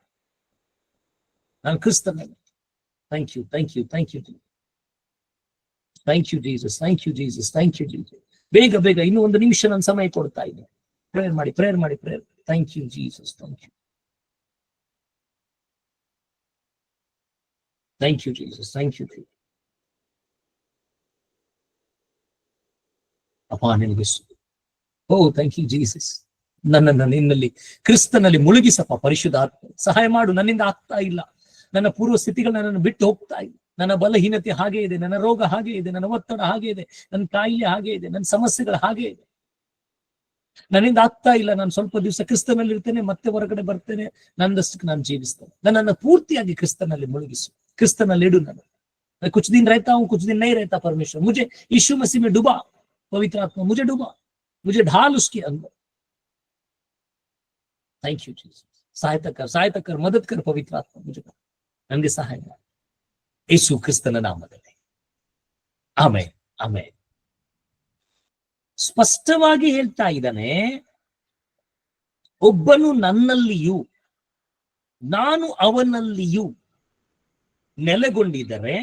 [SPEAKER 1] ನಾನು ಕ್ರಿಸ್ತನಲ್ಲಿ. Thank you Jesus. ಬೇಗ ಇನ್ನೂ ಒಂದು ನಿಮಿಷ ನಾನು ಸಮಯ ಕೊಡ್ತಾ ಇದ್ದೀನಿ. ಪ್ರೇಯರ್ ಮಾಡಿ. Thank you Jesus. Thank you Jesus, thank you. ಅಪ್ಪ ನಿನಗೆ ಓ ಥ್ಯಾಂಕ್ ಯು ಜೀಸಸ್. ನನ್ನನ್ನು ನಿನ್ನಲ್ಲಿ ಕ್ರಿಸ್ತನಲ್ಲಿ ಮುಳುಗಿಸಪ್ಪ ಪರಿಶುದ್ಧಾತ್ಮ. ಸಹಾಯ ಮಾಡು, ನನ್ನಿಂದ ಆಗ್ತಾ ಇಲ್ಲ. ನನ್ನ ಪೂರ್ವ ಸ್ಥಿತಿಗಳು ನನ್ನನ್ನು ಬಿಟ್ಟು ಹೋಗ್ತಾ ಇದೆ. ನನ್ನ ಬಲಹೀನತೆ ಹಾಗೆ ಇದೆ, ನನ್ನ ರೋಗ ಹಾಗೆ ಇದೆ, ನನ್ನ ಒತ್ತಡ ಹಾಗೆ ಇದೆ, ನನ್ನ ಕಾಯಿಲೆ ಹಾಗೆ ಇದೆ, ನನ್ನ ಸಮಸ್ಯೆಗಳು ಹಾಗೆ ಇದೆ. ನನ್ನಿಂದ ಆಗ್ತಾ ಇಲ್ಲ. ನಾನು ಸ್ವಲ್ಪ ದಿವಸ ಕ್ರಿಸ್ತನಲ್ಲಿ ಇರ್ತೇನೆ, ಮತ್ತೆ ಹೊರಗಡೆ ಬರ್ತೇನೆ, ನನ್ನದಷ್ಟಕ್ಕೆ ನಾನು ಜೀವಿಸ್ತೇನೆ. ನನ್ನನ್ನು ಪೂರ್ತಿಯಾಗಿ ಕ್ರಿಸ್ತನಲ್ಲಿ ಮುಳುಗಿಸು, ಕ್ರಿಸ್ತನಲ್ಲಿ ಇಡು. ನನ್ನ कुछ दिन रहता हूं, कुछ दिन नहीं रहता परमेश्वर, मुझे यीशु मसीह में डुबा पवित्र आत्मा, मुझे डुबा, मुझे ढाल उसके अंदर. Thank you Jesus. सहायता कर, मदद कर पवित्र आत्मा, मुझे ನನಗೆ ಸಹಾಯ ಮಾಡಿ ಯೇಸು ಕ್ರಿಸ್ತನ ನಾಮದಲ್ಲಿ. Amen, amen. ಸ್ಪಷ್ಟವಾಗಿ ಹೇಳ್ತಾ ಇದ್ದಾನೆ, ಒಬ್ಬನು ನನ್ನಲ್ಲಿಯೂ ನಾನು ಅವನಲ್ಲಿಯೂ ನೆಲೆಗೊಂಡಿದ್ದರೆ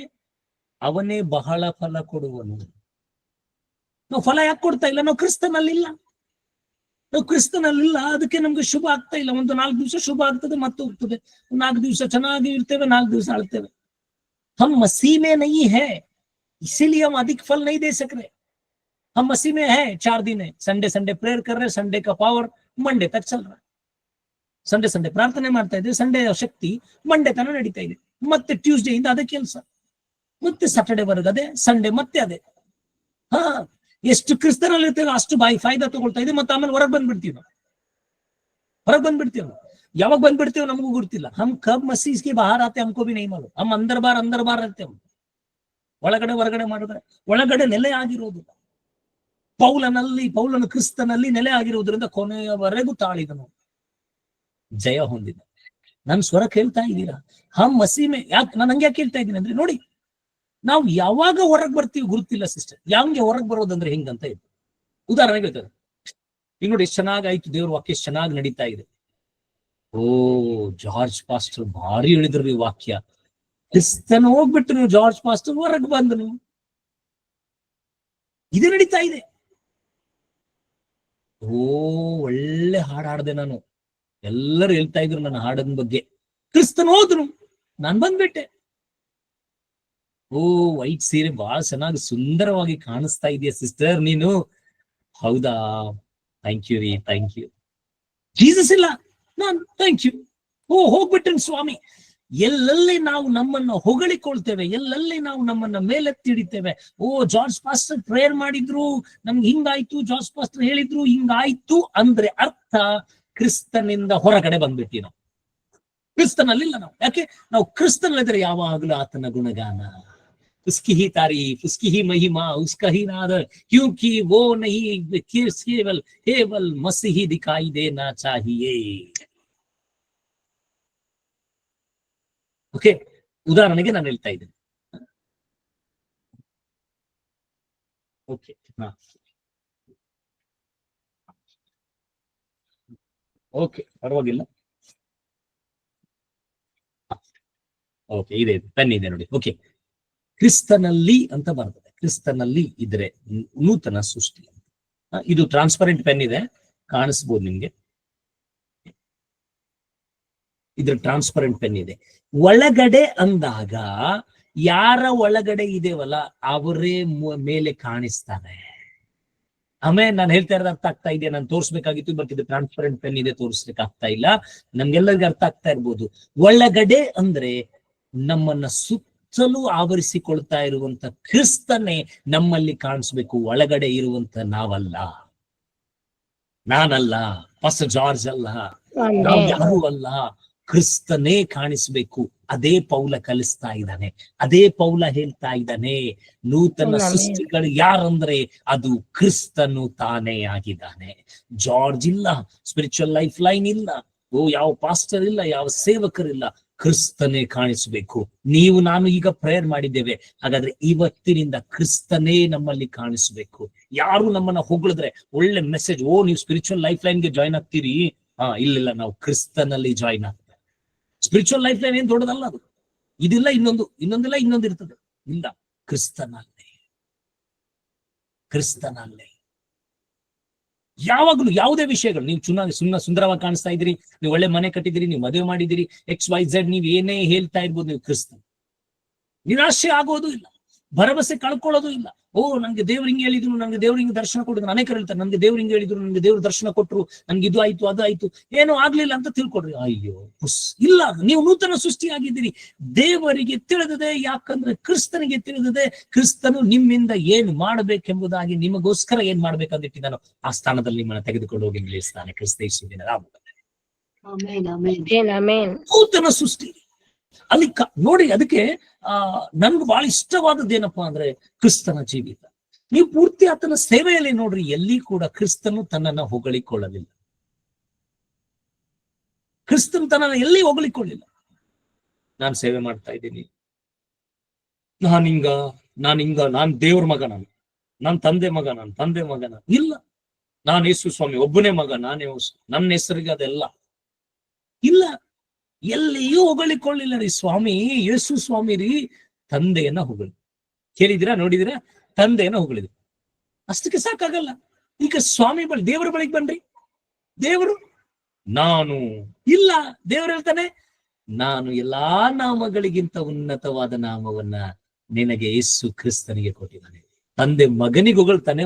[SPEAKER 1] ಅವನೇ ಬಹಳ ಫಲ ಕೊಡುವನು. ನಾವು ಫಲ ಯಾಕೆ ಕೊಡ್ತಾ ಇಲ್ಲ? ನಾವು ಕ್ರಿಸ್ತನಲ್ಲಿಲ್ಲ. ಅದಕ್ಕೆ ನಮ್ಗೆ ಶುಭ ಆಗ್ತಾ ಇಲ್ಲ. ಒಂದು 4 ದಿವಸ ಶುಭ ಆಗ್ತದೆ, ಮತ್ತೆ ಹೋಗ್ತದೆ. 4 ದಿವಸ ಚೆನ್ನಾಗಿ ಇರ್ತೇವೆ, 4 ದಿವಸ ಅಳ್ತೇವೆ. हम मसीह में नहीं है, इसीलिए हम अधिक फल नहीं दे सक रहे. हम मसीह में है, 4 दिन है, संडे प्रेयर कर रहे, संडे का पावर मंडे तक चल रहा है. ಸಂಡೇ ಪ್ರಾರ್ಥನೆ ಮಾಡ್ತಾ ಇದ್ದೇವೆ, ಸಂಡೇ ಶಕ್ತಿ ಮಂಡೇ ತನ ನಡೀತಾ ಇದೆ. ಮತ್ತೆ ಟ್ಯೂಸ್ಡೇ ಇಂದ ಅದೇ ಕೆಲಸ, ಮತ್ತೆ ಸ್ಯಾಟರ್ಡೆ ವರ್ಗ ಅದೇ, ಸಂಡೇ ಮತ್ತೆ ಅದೇ. ಎಷ್ಟು ಕ್ರಿಸ್ತನಲ್ಲಿ ಇರ್ತೇವೆ ಅಷ್ಟು ಫಾಯ್ದಾ ತಗೊಳ್ತಾ ಇದೆ. ಮತ್ತೆ ಆಮೇಲೆ ಹೊರಗೆ ಬಂದ್ಬಿಡ್ತೀವಿ. ಯಾವಾಗ ಬಂದ್ಬಿಡ್ತೇವೆ ನಮಗೂ ಗೊತ್ತಿಲ್ಲ. ಹಮ್ ಕಬ್ ಮಸೀಸ್ಗೆ ಬಾಹರ್ ಆತೆ ಹಮ್ಕೋ ಬಿ ನೈ ಮಾಲೂಮ್. ಹಮ್ ಅಂದರ್ ಬಾರ್ ಇರ್ತೇವೆ. ಒಳಗಡೆ ಹೊರಗಡೆ ಮಾಡಿದ್ರೆ ಒಳಗಡೆ ನೆಲೆ ಆಗಿರೋದಿಲ್ಲ. ಪೌಲನ ಕ್ರಿಸ್ತನಲ್ಲಿ ನೆಲೆ ಆಗಿರುವುದರಿಂದ ಕೊನೆಯವರೆಗೂ ತಾಳಿದನು, ಜಯ ಹೊಂದಿದ. ನನ್ ಸ್ವರ ಕೇಳ್ತಾ ಇದ್ದೀರಾ? ಹಮ್ ಮಸೀಮೆ ಯಾಕೆ ನಾನು ಹಂಗೆ ಕೇಳ್ತಾ ಇದ್ದೀನಿ ಅಂದ್ರೆ, ನೋಡಿ, ನಾವು ಯಾವಾಗ ಹೊರಗೆ ಬರ್ತೀವಿ ಗುರುತಿಲ್ಲ ಸಿಸ್ಟರ್. ಯಾವಂಗೆ ಹೊರಗೆ ಬರೋದಂದ್ರೆ ಹೆಂಗಂತ ಇದೆ. ಉದಾಹರಣೆಗೆ ಹೇಳ್ತಾರೆ, ಈಗ ನೋಡಿ ಎಷ್ಟು ಚೆನ್ನಾಗಾಯ್ತು, ದೇವ್ರ ವಾಕ್ಯ ಎಷ್ಟು ಚೆನ್ನಾಗಿ ನಡೀತಾ ಇದೆ. ಓ ಜಾರ್ಜ್ ಪಾಸ್ಟರ್ ಭಾರಿ ಹೇಳಿದ್ರು ಈ ವಾಕ್ಯ. ಕ್ರಿಸ್ತನ ಹೋಗ್ಬಿಟ್ಟು ನೀವು ಜಾರ್ಜ್ ಪಾಸ್ಟರ್ ಹೊರಗೆ ಬಂದನು. ಇದು ನಡೀತಾ ಇದೆ. ಓ ಒಳ್ಳೆ ಹಾಡು ಹಾಡ್ದೆ ನಾನು, ಎಲ್ಲರೂ ಹೇಳ್ತಾ ಇದ್ರು ನನ್ನ ಹಾಡನ್ ಬಗ್ಗೆ. ಕ್ರಿಸ್ತನ್ ಹೋದ್ರು, ನಾನ್ ಬಂದ್ಬಿಟ್ಟೆ. ಓ ವೈಟ್ ಸೀರೆ ಬಹಳ ಚೆನ್ನಾಗಿ ಸುಂದರವಾಗಿ ಕಾಣಿಸ್ತಾ ಇದೆಯಾ ಸಿಸ್ಟರ್ ನೀನು. ಹೌದಾ, ಥ್ಯಾಂಕ್ ಯು ರೀ, ಥ್ಯಾಂಕ್ ಯು. ಜೀಸಸ್ ಇಲ್ಲ, ನಾನ್ ಥ್ಯಾಂಕ್ ಯು. ಓ ಹೋಗ್ಬಿಟ್ಟನ್ ಸ್ವಾಮಿ. ಎಲ್ಲೆಲ್ಲಿ ನಾವು ನಮ್ಮನ್ನ ಹೊಗಳಿಕೊಳ್ತೇವೆ, ಎಲ್ಲೆಲ್ಲಿ ನಾವು ನಮ್ಮನ್ನ ಮೇಲೆತ್ತಿಡಿತೇವೆ. ಓ ಜಾರ್ಜ್ ಪಾಸ್ಟರ್ ಪ್ರೇಯರ್ ಮಾಡಿದ್ರು, ನಮ್ಗೆ ಹಿಂಗಾಯ್ತು, ಜಾರ್ಜ್ ಪಾಸ್ಟರ್ ಹೇಳಿದ್ರು ಹಿಂಗಾಯ್ತು ಅಂದ್ರೆ ಅರ್ಥ ಕ್ರಿಸ್ತನಿಂದ ಹೊರಗಡೆ ಬಂದ್ಬಿಟ್ಟಿ ನಾವು. ಕ್ರಿಸ್ತನಲ್ಲಿಲ್ಲ ನಾವು. ಯಾಕೆ? ನಾವು ಕ್ರಿಸ್ತನಲ್ಲಿದ್ರೆ ಯಾವಾಗಲೂ ಆತನ ಗುಣಗಾನ, उसकी ही तारीफ, उसकी ही महिमा, उसका ही नादर, क्योंकि वो नहीं केवल मसीही दिखाई देना चाहिए. ಓಕೆ, ಉದಾಹರಣೆಗೆ ನಾನು ಹೇಳ್ತಾ ಇದ್ದೇನೆ. ಓಕೆ, ಓಕೆ, ಪರವಾಗಿಲ್ಲ. ಓಕೆ, ಇದೆ ಪೆನ್ ಇದೆ ನೋಡಿ. ಓಕೆ, ಕ್ರಿಸ್ತನಲ್ಲಿ ಅಂತ ಬರ್ತದೆ. ಕ್ರಿಸ್ತನಲ್ಲಿ ಇದ್ರೆ ನೂತನ ಸೃಷ್ಟಿ. ಇದು ಟ್ರಾನ್ಸ್ಪರೆಂಟ್ ಪೆನ್ ಇದೆ, ಕಾಣಿಸ್ಬೋದು ನಿಮ್ಗೆ. ಇದ್ರ ಟ್ರಾನ್ಸ್ಪರೆಂಟ್ ಪೆನ್ ಇದೆ. ಒಳಗಡೆ ಅಂದಾಗ ಯಾರ ಒಳಗಡೆ ಇದೆವಲ್ಲ ಅವರೇ ಮೇಲೆ ಕಾಣಿಸ್ತಾರೆ. ಆಮೇಲೆ ನಾನು ಹೇಳ್ತಾ ಇರೋದು ಅರ್ಥ ಆಗ್ತಾ ಇದೆಯಾ? ನಾನು ತೋರಿಸ್ಬೇಕಾಗಿತ್ತು, ಬಟ್ ಇದು ಟ್ರಾನ್ಸ್ಪರೆಂಟ್ ಪೆನ್ ಇದೆ, ತೋರಿಸ್ಲಿಕ್ಕೆ ಆಗ್ತಾ ಇಲ್ಲ. ನಮ್ಗೆಲ್ಲರಿಗೂ ಅರ್ಥ ಆಗ್ತಾ ಇರ್ಬೋದು. ಒಳಗಡೆ ಅಂದ್ರೆ ನಮ್ಮನ್ನ ಸುತ್ತಲೂ ಆವರಿಸಿಕೊಳ್ತಾ ಇರುವಂತ ಕ್ರಿಸ್ತನೇ ನಮ್ಮಲ್ಲಿ ಕಾಣಿಸ್ಬೇಕು. ಒಳಗಡೆ ಇರುವಂತ ನಾವಲ್ಲ, ನಾನಲ್ಲ, ಪಾಸ್ಟರ್ ಜಾರ್ಜ್ ಅಲ್ಲ, ನಾವು ಯಾರು ಅಲ್ಲ, ಕ್ರಿಸ್ತನೇ ಕಾಣಿಸ್ಬೇಕು. ಅದೇ ಪೌಲ ಕಲಿಸ್ತಾ ಇದ್ದಾನೆ, ಅದೇ ಪೌಲ ಹೇಳ್ತಾ ಇದ್ದಾನೆ. ನೂತನ ಸೃಷ್ಟಿಗಳು ಯಾರಂದ್ರೆ ಅದು ಕ್ರಿಸ್ತನು ತಾನೇ ಆಗಿದ್ದಾನೆ. ಜಾರ್ಜ್ ಇಲ್ಲ, ಸ್ಪಿರಿಚುವಲ್ ಲೈಫ್ ಲೈನ್ ಇಲ್ಲ, ಯಾವ ಪಾಸ್ಟರ್ ಇಲ್ಲ, ಯಾವ ಸೇವಕರಿಲ್ಲ. ಕ್ರಿಸ್ತನೇ ಕಾಣಿಸ್ಬೇಕು. ನೀವು ನಾನು ಈಗ ಪ್ರೇಯರ್ ಮಾಡಿದ್ದೇವೆ, ಹಾಗಾದ್ರೆ ಇವತ್ತಿನಿಂದ ಕ್ರಿಸ್ತನೇ ನಮ್ಮಲ್ಲಿ ಕಾಣಿಸ್ಬೇಕು. ಯಾರು ನಮ್ಮನ್ನ ಹೊಗಳಿದ್ರೆ ಒಳ್ಳೆ ಮೆಸೇಜ್, ಓ ನೀವು ಸ್ಪಿರಿಚುವಲ್ ಲೈಫ್ ಲೈನ್ಗೆ ಜಾಯ್ನ್ ಆಗ್ತೀರಿ, ಇಲ್ಲ, ನಾವು ಕ್ರಿಸ್ತನಲ್ಲಿ ಜಾಯ್ನ್ ಆಗ್ತೇವೆ. ಸ್ಪಿರಿಚುವಲ್ ಲೈಫ್ ಲೈನ್ ಏನ್ ದೊಡ್ಡದಲ್ಲ, ಅದು ಇದಿಲ್ಲ ಇನ್ನೊಂದಿಲ್ಲ ಇನ್ನೊಂದು ಇರ್ತದೆ. ಇಲ್ಲ, ಕ್ರಿಸ್ತನಲ್ಲೇ ಯಾವಾಗ್ಲೂ ಯಾವುದೇ ವಿಷಯಗಳು, ನೀವು ಸುಂದರವಾಗಿ ಕಾಣಿಸ್ತಾ ಇದ್ದೀರಿ, ನೀವು ಒಳ್ಳೆ ಮನೆ ಕಟ್ಟಿದಿರಿ, ನೀವು ಮದುವೆ ಮಾಡಿದಿರಿ, XYZ, ನೀವು ಏನೇ ಹೇಳ್ತಾ ಇರ್ಬೋದು, ನೀವು ಕ್ರಿಸ್ತನ್. ನಿರಾಶೆ ಆಗೋದು ಇಲ್ಲ, ಭರವಸೆ ಕಳ್ಕೊಳ್ಳೋದು ಇಲ್ಲ. ಓ, ನಂಗೆ ದೇವ್ರು ಹಿಂಗೆ ಹೇಳಿದ್ರು, ನಂಗೆ ದೇವ್ರು ಹಿಂಗೆ ದರ್ಶನ ಕೊಟ್ಟಿದ್ರು. ಅನೇಕರು ಹೇಳ್ತಾರೆ, ನನ್ಗೆ ದೇವ್ರು ಹಿಂಗೆ ಹೇಳಿದ್ರು, ನಂಗೆ ದೇವ್ರು ದರ್ಶನ ಕೊಟ್ರು, ನಂಗೆ ಇದು ಆಯ್ತು ಅದು ಆಯ್ತು, ಏನೂ ಆಗ್ಲಿಲ್ಲ ಅಂತ ತಿಳ್ಕೊಡ್ರಿ. ಅಯ್ಯೋ ಇಲ್ಲ, ನೀವು ನೂತನ ಸೃಷ್ಟಿಯಾಗಿದ್ದೀರಿ. ದೇವರಿಗೆ ತಿಳಿದಿದೆ, ಯಾಕಂದ್ರೆ ಕ್ರಿಸ್ತನಿಗೆ ತಿಳಿದಿದೆ. ಕ್ರಿಸ್ತನು ನಿಮ್ಮಿಂದ ಏನ್ ಮಾಡ್ಬೇಕೆಂಬುದಾಗಿ, ನಿಮಗೋಸ್ಕರ ಏನ್ ಮಾಡ್ಬೇಕಂದಿಟ್ಟಿದ್ದಾನೋ ಆ ಸ್ಥಾನದಲ್ಲಿ ನಿಮ್ಮನ್ನ ತೆಗೆದುಕೊಂಡು ಹೋಗಿ ನಿಲ್ಲಿಸ್ತಾನೆ. ಕ್ರಿಸ್ತ ಯೇಸುವಿನ ನಾಮದಲ್ಲಿ ನೂತನ ಸೃಷ್ಟಿ ಅಲ್ಲಿ ನೋಡಿ. ಅದಕ್ಕೆ ನನ್ಗೆ ಬಹಳ ಇಷ್ಟವಾದದ್ದೇನಪ್ಪಾ ಅಂದ್ರೆ ಕ್ರಿಸ್ತನ ಜೀವಿತ. ನೀವು ಪೂರ್ತಿ ಆತನ ಸೇವೆಯಲ್ಲಿ ನೋಡ್ರಿ, ಎಲ್ಲಿ ಕೂಡ ಕ್ರಿಸ್ತನು ತನ್ನನ್ನ ಹೊಗಳಿಕೊಳ್ಳಲಿಲ್ಲ. ಕ್ರಿಸ್ತನು ತನ್ನನ್ನ ಎಲ್ಲಿ ಹೊಗಳಿಕೊಳ್ಳಿಲ್ಲ. ನಾನು ಸೇವೆ ಮಾಡ್ತಾ ಇದ್ದೀನಿ, ನಾನ್ ದೇವ್ರ ಮಗ, ನಾನು ತಂದೆ ಮಗ, ನಾನು ತಂದೆ ಮಗನ ಇಲ್ಲ, ನಾನು ಯೇಸು ಸ್ವಾಮಿ ಒಬ್ಬನೇ ಮಗ, ನಾನೇ ನನ್ನ ಹೆಸರಿಗೆ ಅದೆಲ್ಲ ಇಲ್ಲ. ಎಲ್ಲಿಯೂ ಹೊಗಳಿಕೊಳ್ಳಿಲ್ಲ ರೀ. ಸ್ವಾಮಿ ಯೇಸು ಸ್ವಾಮಿ ರೀ ತಂದೆಯನ್ನ ಹೊಗಳಿ ಕೇಳಿದಿರಾ, ನೋಡಿದಿರಾ? ತಂದೆಯನ್ನ ಹೊಗಳಿದ್ರು. ಅಷ್ಟಕ್ಕೆ ಸಾಕಾಗಲ್ಲ. ಈಗ ಸ್ವಾಮಿ ಬಳಿ, ದೇವರ ಬಳಿಗೆ ಬನ್ರಿ. ದೇವರು ನಾನು ಇಲ್ಲ, ದೇವರು ಹೇಳ್ತಾನೆ, ನಾನು ಎಲ್ಲಾ ನಾಮಗಳಿಗಿಂತ ಉನ್ನತವಾದ ನಾಮವನ್ನ ನಿನಗೆ ಯೇಸು ಕ್ರಿಸ್ತನಿಗೆ ಕೊಟ್ಟಿದ್ದಾನೆ. ತಂದೆ ಮಗನಿಗೆ ಹೊಗಳ್ತಾನೆ,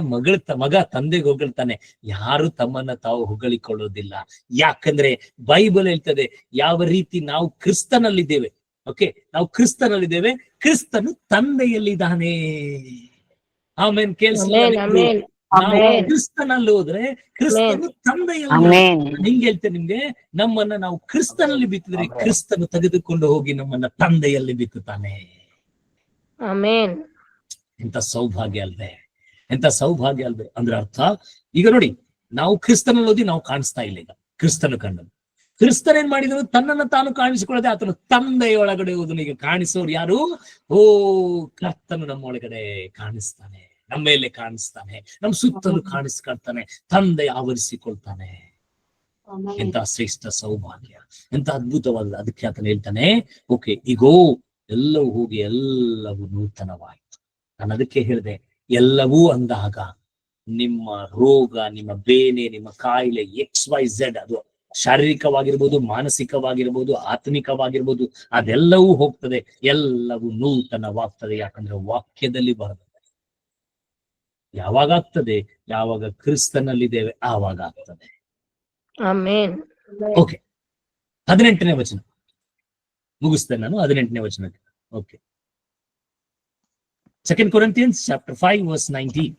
[SPEAKER 1] ಮಗ ತಂದೆಗೆ ಹೊಗಳ್ತಾನೆ. ಯಾರು ತಮ್ಮನ್ನ ತಾವು ಹೊಗಳಿಕೊಳ್ಳೋದಿಲ್ಲ. ಯಾಕಂದ್ರೆ ಬೈಬಲ್ ಹೇಳ್ತದೆ ಯಾವ ರೀತಿ ನಾವು ಕ್ರಿಸ್ತನಲ್ಲಿದ್ದೇವೆ. ಓಕೆ, ನಾವು ಕ್ರಿಸ್ತನಲ್ಲಿದ್ದೇವೆ, ಕ್ರಿಸ್ತನು ತಂದೆಯಲ್ಲಿದ್ದಾನೆ. ಆಮೇಲೆ ಕ್ರಿಸ್ತನಲ್ಲಿ ಹೋದ್ರೆ ಕ್ರಿಸ್ತನು ತಂದೆಯಲ್ಲಿ. ಹಿಂಗೆ ಹೇಳ್ತೇನೆ ನಿಮ್ಗೆ, ನಮ್ಮನ್ನ ನಾವು ಕ್ರಿಸ್ತನಲ್ಲಿ ಬಿತ್ತಿದ್ರೆ ಕ್ರಿಸ್ತನು ತೆಗೆದುಕೊಂಡು ಹೋಗಿ ನಮ್ಮನ್ನ ತಂದೆಯಲ್ಲಿ ಬಿತ್ತುತ್ತಾನೆ. ಎಂತ ಸೌಭಾಗ್ಯ ಅಲ್ವೇ, ಎಂತ ಸೌಭಾಗ್ಯ ಅಲ್ವೇ. ಅಂದ್ರೆ ಅರ್ಥ, ಈಗ ನೋಡಿ, ನಾವು ಕ್ರಿಸ್ತನಲ್ಲಿ ಓದಿ ನಾವು ಕಾಣಿಸ್ತಾ ಇಲ್ಲ. ಈಗ ಕ್ರಿಸ್ತನು ಕಂಡನು. ಕ್ರಿಸ್ತನ್ ಏನ್ ಮಾಡಿದ್ರು, ತನ್ನನ್ನು ತಾನು ಕಾಣಿಸಿಕೊಳ್ಳದೆ ಆತನು ತಂದೆಯೊಳಗಡೆ ಹೋದನು. ಈಗ ಕಾಣಿಸೋರು ಯಾರು? ಓ, ಕರ್ತನು ನಮ್ಮ ಒಳಗಡೆ ಕಾಣಿಸ್ತಾನೆ, ನಮ್ಮ ಮೇಲೆ ಕಾಣಿಸ್ತಾನೆ, ನಮ್ಮ ಸುತ್ತಲೂ ಕಾಣಿಸ್ಕೊಳ್ತಾನೆ, ತಂದೆ ಆವರಿಸಿಕೊಳ್ತಾನೆ. ಎಂತ ಶ್ರೇಷ್ಠ ಸೌಭಾಗ್ಯ, ಎಂತ ಅದ್ಭುತವಾದ. ಅದಕ್ಕೆ ಆತನ ಹೇಳ್ತಾನೆ, ಓಕೆ, ಈಗೋ ಎಲ್ಲವೂ ಹೋಗಿ ಎಲ್ಲವೂ ನೂತನವಾಯಿತು. ನಾನು ಅದಕ್ಕೆ ಹೇಳಿದೆ, ಎಲ್ಲವೂ ಅಂದಾಗ ನಿಮ್ಮ ರೋಗ, ನಿಮ್ಮ ಬೇನೆ, ನಿಮ್ಮ ಕಾಯಿಲೆ, XYZ, ಅದು ಶಾರೀರಿಕವಾಗಿರ್ಬೋದು, ಮಾನಸಿಕವಾಗಿರ್ಬೋದು, ಆತ್ಮಿಕವಾಗಿರ್ಬೋದು, ಅದೆಲ್ಲವೂ ಹೋಗ್ತದೆ, ಎಲ್ಲವೂ ನೂತನವಾಗ್ತದೆ. ಯಾಕಂದ್ರೆ ವಾಕ್ಯದಲ್ಲಿ ಬರ್ತದೆ. ಯಾವಾಗ ಆಗ್ತದೆ? ಯಾವಾಗ ಕ್ರಿಸ್ತನಲ್ಲಿದ್ದೇವೆ ಆವಾಗ ಆಗ್ತದೆ. ಓಕೆ, 18ನೇ ವಚನ ಮುಗಿಸ್ತೇನೆ ನಾನು. 18ನೇ ವಚನಕ್ಕೆ ಓಕೆ, 2 Corinthians chapter 5 verse 19.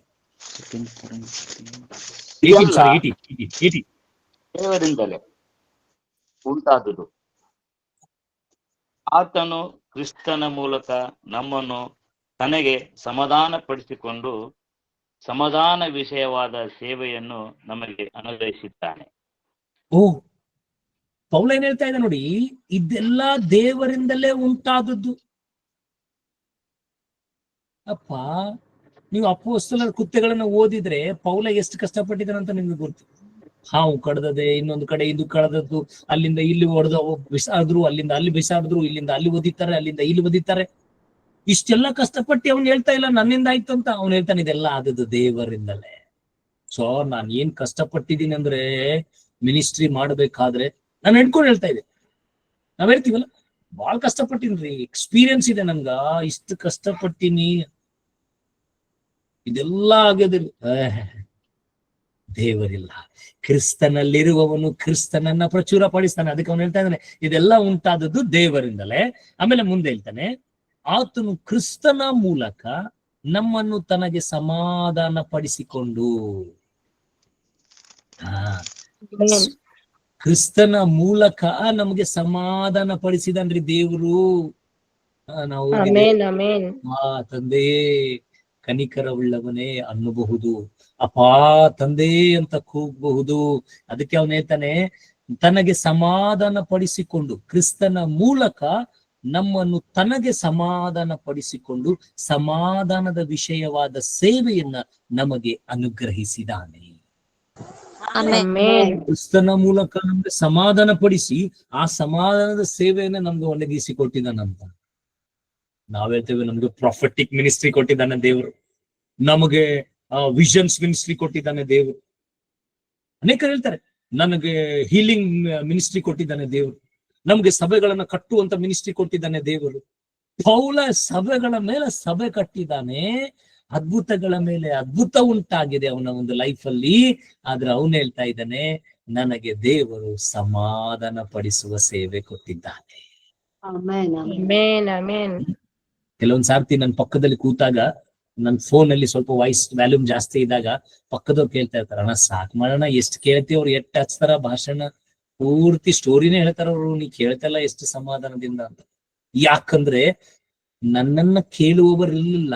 [SPEAKER 1] 18.
[SPEAKER 2] ದೇವರಿಂದಲೇ ಉಂಟಾದುದು, ಆತನು ಕ್ರಿಸ್ತನ ಮೂಲಕ ನಮ್ಮನ್ನು ತನಗೆ ಸಮಾಧಾನಪಡಿಸಿಕೊಂಡು ಸಮಾಧಾನ ವಿಷಯವಾದ ಸೇವೆಯನ್ನು ನಮಗೆ ಅನುಗ್ರಹಿಸಿದ್ದಾನೆ.
[SPEAKER 1] ಓ, ಪೌಲ ಏನ್ ಹೇಳ್ತಾ ಇದೆ ನೋಡಿ, ಇದೆಲ್ಲ ದೇವರಿಂದಲೇ ಉಂಟಾದದ್ದು. ಅಪ್ಪ, ನೀವು ಅಪೊಸ್ತಲರ ಕೃತ್ಯಗಳನ್ನ ಓದಿದ್ರೆ ಪೌಲ ಎಷ್ಟು ಕಷ್ಟಪಟ್ಟಿದ್ದಾನಂತ ನಿಮ್ಗೆ ಗೊತ್ತು. ಹಾವು ಕಡ್ದದೆ, ಇನ್ನೊಂದು ಕಡೆ ಇದು ಕಳೆದದ್ದು, ಅಲ್ಲಿಂದ ಇಲ್ಲಿ ಹೊಡೆದ ಬಿಸಾಡಿದ್ರು, ಅಲ್ಲಿಂದ ಅಲ್ಲಿ ಬಿಸಾಡಿದ್ರು, ಇಲ್ಲಿಂದ ಅಲ್ಲಿ ಒದಿತಾರೆ, ಅಲ್ಲಿಂದ ಇಲ್ಲಿ ಒದಿತಾರೆ. ಇಷ್ಟೆಲ್ಲ ಕಷ್ಟಪಟ್ಟು ಅವ್ನು ಹೇಳ್ತಾ ಇಲ್ಲ ನನ್ನಿಂದ ಆಯ್ತು ಅಂತ. ಅವ್ನು ಹೇಳ್ತಾನೆ ಇದೆಲ್ಲ ಆದದ್ದು ದೇವರಿಂದಲೇ. ಸೊ ನಾನು ಏನ್ ಕಷ್ಟಪಟ್ಟಿದ್ದೀನಿ ಅಂದ್ರೆ, ಮಿನಿಸ್ಟ್ರಿ ಮಾಡ್ಬೇಕಾದ್ರೆ ನಾನು ಹಿಡ್ಕೊಂಡು ಹೇಳ್ತಾ ಇದ್ದೆ. ನಾವ್ ಹೇಳ್ತೀವಲ್ಲ, ಬಾಳ್ ಕಷ್ಟಪಟ್ಟಿನ್ರಿ, ಎಕ್ಸ್ಪೀರಿಯನ್ಸ್ ಇದೆ ನನ್ಗ, ಇಷ್ಟು ಕಷ್ಟಪಟ್ಟಿನಿ, ಇದೆಲ್ಲ ಆಗೋದಿಲ್ಲ. ದೇವರಿಲ್ಲ, ಕ್ರಿಸ್ತನಲ್ಲಿರುವವನು ಕ್ರಿಸ್ತನನ್ನ ಪ್ರಚುರ ಪಡಿಸ್ತಾನೆ. ಅದಕ್ಕೆ ಅವನು ಹೇಳ್ತಾ ಇದ್ದಾನೆ, ಇದೆಲ್ಲ ಉಂಟಾದದ್ದು ದೇವರಿಂದಲೇ. ಆಮೇಲೆ ಮುಂದೆ ಹೇಳ್ತಾನೆ, ಆತನು ಕ್ರಿಸ್ತನ ಮೂಲಕ ನಮ್ಮನ್ನು ತನಗೆ ಸಮಾಧಾನ ಪಡಿಸಿಕೊಂಡು. ಕ್ರಿಸ್ತನ ಮೂಲಕ ನಮಗೆ ಸಮಾಧಾನ ಪಡಿಸಿದನ್ರಿ ದೇವರು. ನಾವು ತಂದೆ ಕನಿಕರವುಳ್ಳವನೇ ಅನ್ನಬಹುದು, ಅಪಾ ತಂದೆ ಅಂತ ಕೂಗಬಹುದು. ಅದಕ್ಕೆ ಅವನು ಹೇಳ್ತಾನೆ, ತನಗೆ ಸಮಾಧಾನ ಪಡಿಸಿಕೊಂಡು, ಕ್ರಿಸ್ತನ ಮೂಲಕ ನಮ್ಮನ್ನು ತನಗೆ ಸಮಾಧಾನ ಪಡಿಸಿಕೊಂಡು ಸಮಾಧಾನದ ವಿಷಯವಾದ ಸೇವೆಯನ್ನ ನಮಗೆ ಅನುಗ್ರಹಿಸಿದಾನೆ. ಕ್ರಿಸ್ತನ ಮೂಲಕ ನಮ್ಗೆ ಸಮಾಧಾನ ಪಡಿಸಿ ಆ ಸಮಾಧಾನದ ಸೇವೆಯನ್ನ ನಮ್ಗೆ ಒದಗಿಸಿ ಕೊಟ್ಟಿದ್ದಾನಂತ. ನಾವ್ ಹೇಳ್ತೇವೆ, ನಮ್ಗೆ ಪ್ರಾಫಿಟಿಕ್ ಮಿನಿಸ್ಟ್ರಿ ಕೊಟ್ಟಿದ್ದಾನೆ ದೇವರು, ನಮಗೆ ವಿಷನ್ಸ್ ಮಿನಿಸ್ಟ್ರಿ ಕೊಟ್ಟಿದ್ದಾನೆ ದೇವರು. ಅನೇಕರು ಹೇಳ್ತಾರೆ, ನನಗೆ ಹೀಲಿಂಗ್ ಮಿನಿಸ್ಟ್ರಿ ಕೊಟ್ಟಿದ್ದಾನೆ ದೇವರು, ನಮ್ಗೆ ಸಭೆಗಳನ್ನ ಕಟ್ಟುವಂತ ಮಿನಿಸ್ಟ್ರಿ ಕೊಟ್ಟಿದ್ದಾನೆ ದೇವರು. ಪೌಲ ಸಭೆಗಳ ಮೇಲೆ ಸಭೆ ಕಟ್ಟಿದ್ದಾನೆ, ಅದ್ಭುತಗಳ ಮೇಲೆ ಅದ್ಭುತ ಉಂಟಾಗಿದೆ ಅವನ ಒಂದು ಲೈಫಲ್ಲಿ. ಆದ್ರೆ ಅವನು ಹೇಳ್ತಾ ಇದ್ದಾನೆ, ನನಗೆ ದೇವರು ಸಮಾಧಾನ ಪಡಿಸುವ ಸೇವೆ ಕೊಟ್ಟಿದ್ದಾನೆ. ಕೆಲವೊಂದ್ ಸಾರ್ತಿ ನನ್ನ ಪಕ್ಕದಲ್ಲಿ ಕೂತಾಗ, ನನ್ನ ಫೋನ್ ಅಲ್ಲಿ ಸ್ವಲ್ಪ ವಾಯ್ಸ್ ವ್ಯಾಲ್ಯೂಮ್ ಜಾಸ್ತಿ ಇದ್ದಾಗ ಪಕ್ಕದವ್ರು ಕೇಳ್ತಾ ಇರ್ತಾರ, ಅಣ್ಣ ಸಾಕ್ ಮಾಡೋಣ, ಎಷ್ಟು ಕೇಳ್ತಿ ಅವ್ರು ಎಷ್ಟ್ ಹಚ್ತಾರ ಭಾಷಣ, ಪೂರ್ತಿ ಸ್ಟೋರಿನೇ ಹೇಳ್ತಾರ ಅವ್ರು, ನೀ ಕೇಳ್ತಲ್ಲ ಎಷ್ಟು ಸಮಾಧಾನದಿಂದ ಅಂತ. ಯಾಕಂದ್ರೆ ನನ್ನನ್ನ ಕೇಳುವವರು ಇರಲಿಲ್ಲ,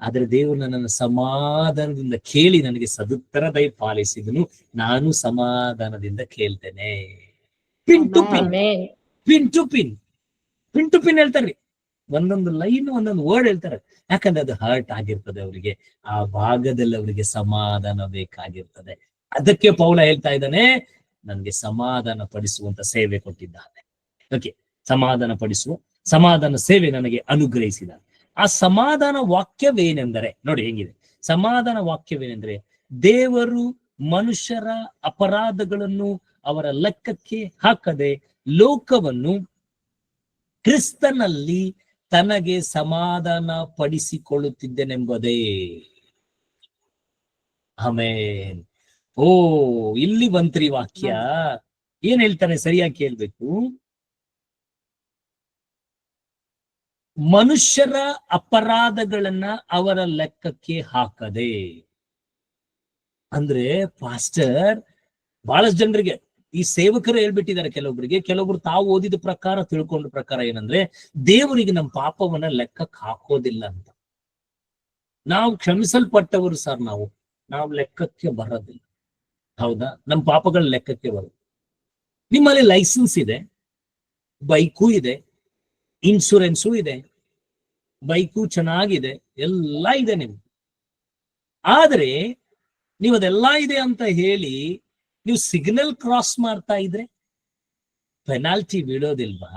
[SPEAKER 1] ಆದ್ರೆ ದೇವರು ನನ್ನನ್ನು ಸಮಾಧಾನದಿಂದ ಕೇಳಿ ನನಗೆ ಸದುತ್ತರ ಪಾಲಿಸಿದನು. ನಾನು ಸಮಾಧಾನದಿಂದ ಕೇಳ್ತೇನೆ. Pin to pin, pin to pin, pin to pin ಹೇಳ್ತಾರ್ರಿ. ಒಂದೊಂದು ಲೈನ್ ಒಂದೊಂದು ವರ್ಡ್ ಹೇಳ್ತಾರೆ. ಯಾಕಂದ್ರೆ ಅದು ಹರ್ಟ್ ಆಗಿರ್ತದೆ ಅವರಿಗೆ, ಆ ಭಾಗದಲ್ಲಿ ಅವರಿಗೆ ಸಮಾಧಾನ ಬೇಕಾಗಿರ್ತದೆ. ಅದಕ್ಕೆ ಪೌಲ ಹೇಳ್ತಾ ಇದ್ದಾನೆ, ನನ್ಗೆ ಸಮಾಧಾನ ಪಡಿಸುವಂತ ಸೇವೆ ಕೊಟ್ಟಿದ್ದಾನೆ. ಓಕೆ, ಸಮಾಧಾನ ಪಡಿಸುವ ಸಮಾಧಾನ ಸೇವೆ ನನಗೆ ಅನುಗ್ರಹಿಸಿದ್ದಾನೆ. ಆ ಸಮಾಧಾನ ವಾಕ್ಯವೇನೆಂದರೆ, ನೋಡಿ ಹೆಂಗಿದೆ ಸಮಾಧಾನ ವಾಕ್ಯವೇನೆಂದ್ರೆ, ದೇವರು ಮನುಷ್ಯರ ಅಪರಾಧಗಳನ್ನು ಅವರ ಲೆಕ್ಕಕ್ಕೆ ಹಾಕದೆ ಲೋಕವನ್ನು ಕ್ರಿಸ್ತನಲ್ಲಿ ತನಗೆ ಸಮಾಧಾನ ಪಡಿಸಿಕೊಳ್ಳುತ್ತಿದ್ದೆನೆಂಬುದೇ. ಆಮೇನ್. ಓ, ಇಲ್ಲಿ ಬಂತ್ರಿ ವಾಕ್ಯ. ಏನ್ ಹೇಳ್ತಾನೆ ಸರಿಯಾಗಿ ಕೇಳ್ಬೇಕು. ಮನುಷ್ಯರ ಅಪರಾಧಗಳನ್ನ ಅವರ ಲೆಕ್ಕಕ್ಕೆ ಹಾಕದೆ ಅಂದ್ರೆ, ಪಾಸ್ಟರ್ ಬಹಳಷ್ಟು ಜನರಿಗೆ, ಈ ಸೇವಕರು ಹೇಳ್ಬಿಟ್ಟಿದ್ದಾರೆ ಕೆಲವೊಬ್ಬರಿಗೆ, ಕೆಲವೊಬ್ರು ತಾವು ಓದಿದ ಪ್ರಕಾರ ತಿಳ್ಕೊಂಡ ಪ್ರಕಾರ ಏನಂದ್ರೆ, ದೇವರಿಗೆ ನಮ್ಮ ಪಾಪವನ್ನ ಲೆಕ್ಕಕ್ಕೆ ಹಾಕೋದಿಲ್ಲ ಅಂತ. ನಾವು ಕ್ಷಮಿಸಲ್ಪಟ್ಟವರು ಸರ್, ನಾವು ಲೆಕ್ಕಕ್ಕೆ ಬರೋದಿಲ್ಲ. ಹೌದಾ? ನಮ್ಮ ಪಾಪಗಳ ಲೆಕ್ಕಕ್ಕೆ ಬರೋದು. ನಿಮ್ಮಲ್ಲಿ ಲೈಸೆನ್ಸ್ ಇದೆ, ಬೈಕು ಇದೆ, ಇನ್ಶೂರೆನ್ಸು ಇದೆ, ಬೈಕು ಚೆನ್ನಾಗಿದೆ, ಎಲ್ಲ ಇದೆ ನಿಮ್ಗೆ. ಆದ್ರೆ ನೀವು ಅದೆಲ್ಲ ಇದೆ ಅಂತ ಹೇಳಿ ನೀವು ಸಿಗ್ನಲ್ ಕ್ರಾಸ್ ಮಾಡ್ತಾ ಇದ್ರೆ ಪೆನಾಲ್ಟಿ ಬೀಳೋದಿಲ್ವಾ?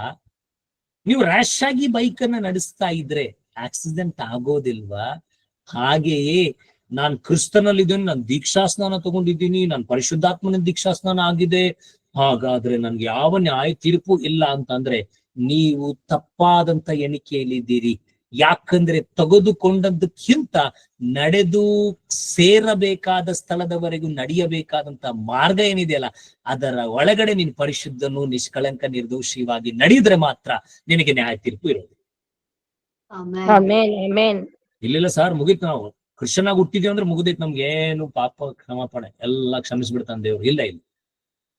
[SPEAKER 1] ನೀವು ರ್ಯಾಶ್ ಆಗಿ ಬೈಕ್ ಅನ್ನ ನಡೆಸ್ತಾ ಇದ್ರೆ ಆಕ್ಸಿಡೆಂಟ್ ಆಗೋದಿಲ್ವಾ? ಹಾಗೆಯೇ ನಾನು ಕ್ರಿಸ್ತನಲ್ಲಿದ್ದೀನಿ, ನಾನು ದೀಕ್ಷಾಸ್ನಾನ ತಗೊಂಡಿದ್ದೀನಿ, ನಾನು ಪರಿಶುದ್ಧಾತ್ಮನ ದೀಕ್ಷಾಸ್ನಾನ ಆಗಿದೆ, ಹಾಗಾದ್ರೆ ನನ್ಗೆ ಯಾವ ನ್ಯಾಯ ತೀರ್ಪು ಇಲ್ಲ ಅಂತಂದ್ರೆ ನೀವು ತಪ್ಪಾದಂತ ಎಣಿಕೆಯಲ್ಲಿದ್ದೀರಿ. ಯಾಕಂದ್ರೆ ತೆಗೆದುಕೊಂಡದ್ದಕ್ಕಿಂತ ನಡೆದು ಸೇರಬೇಕಾದ ಸ್ಥಳದವರೆಗೂ ನಡೆಯಬೇಕಾದಂತ ಮಾರ್ಗ ಏನಿದೆಯಲ್ಲ, ಅದರ ಒಳಗಡೆ ನೀನು ಪರಿಶುದ್ಧನು, ನಿಷ್ಕಳಂಕ, ನಿರ್ದೋಷಿಯಾಗಿ ನಡೆಯಿದ್ರೆ ಮಾತ್ರ ನಿನಗೆ ನ್ಯಾಯ ತೀರ್ಪು ಇರೋದು. ಇಲ್ಲಿಲ್ಲ ಸರ್, ಮುಗಿತ್, ನಾವು ಕ್ರಿಶ್ಚಿಯನ್ ಆಗಿ ಹುಟ್ಟಿದೀವಿ ಅಂದ್ರೆ ಮುಗಿದೈತ್, ನಮ್ಗೆ ಏನು ಪಾಪ ಕ್ಷಮಾಪಣೆ ಎಲ್ಲ ಕ್ಷಮಿಸ್ಬಿಡ್ತಾನೆ ದೇವ್ರು. ಇಲ್ಲ,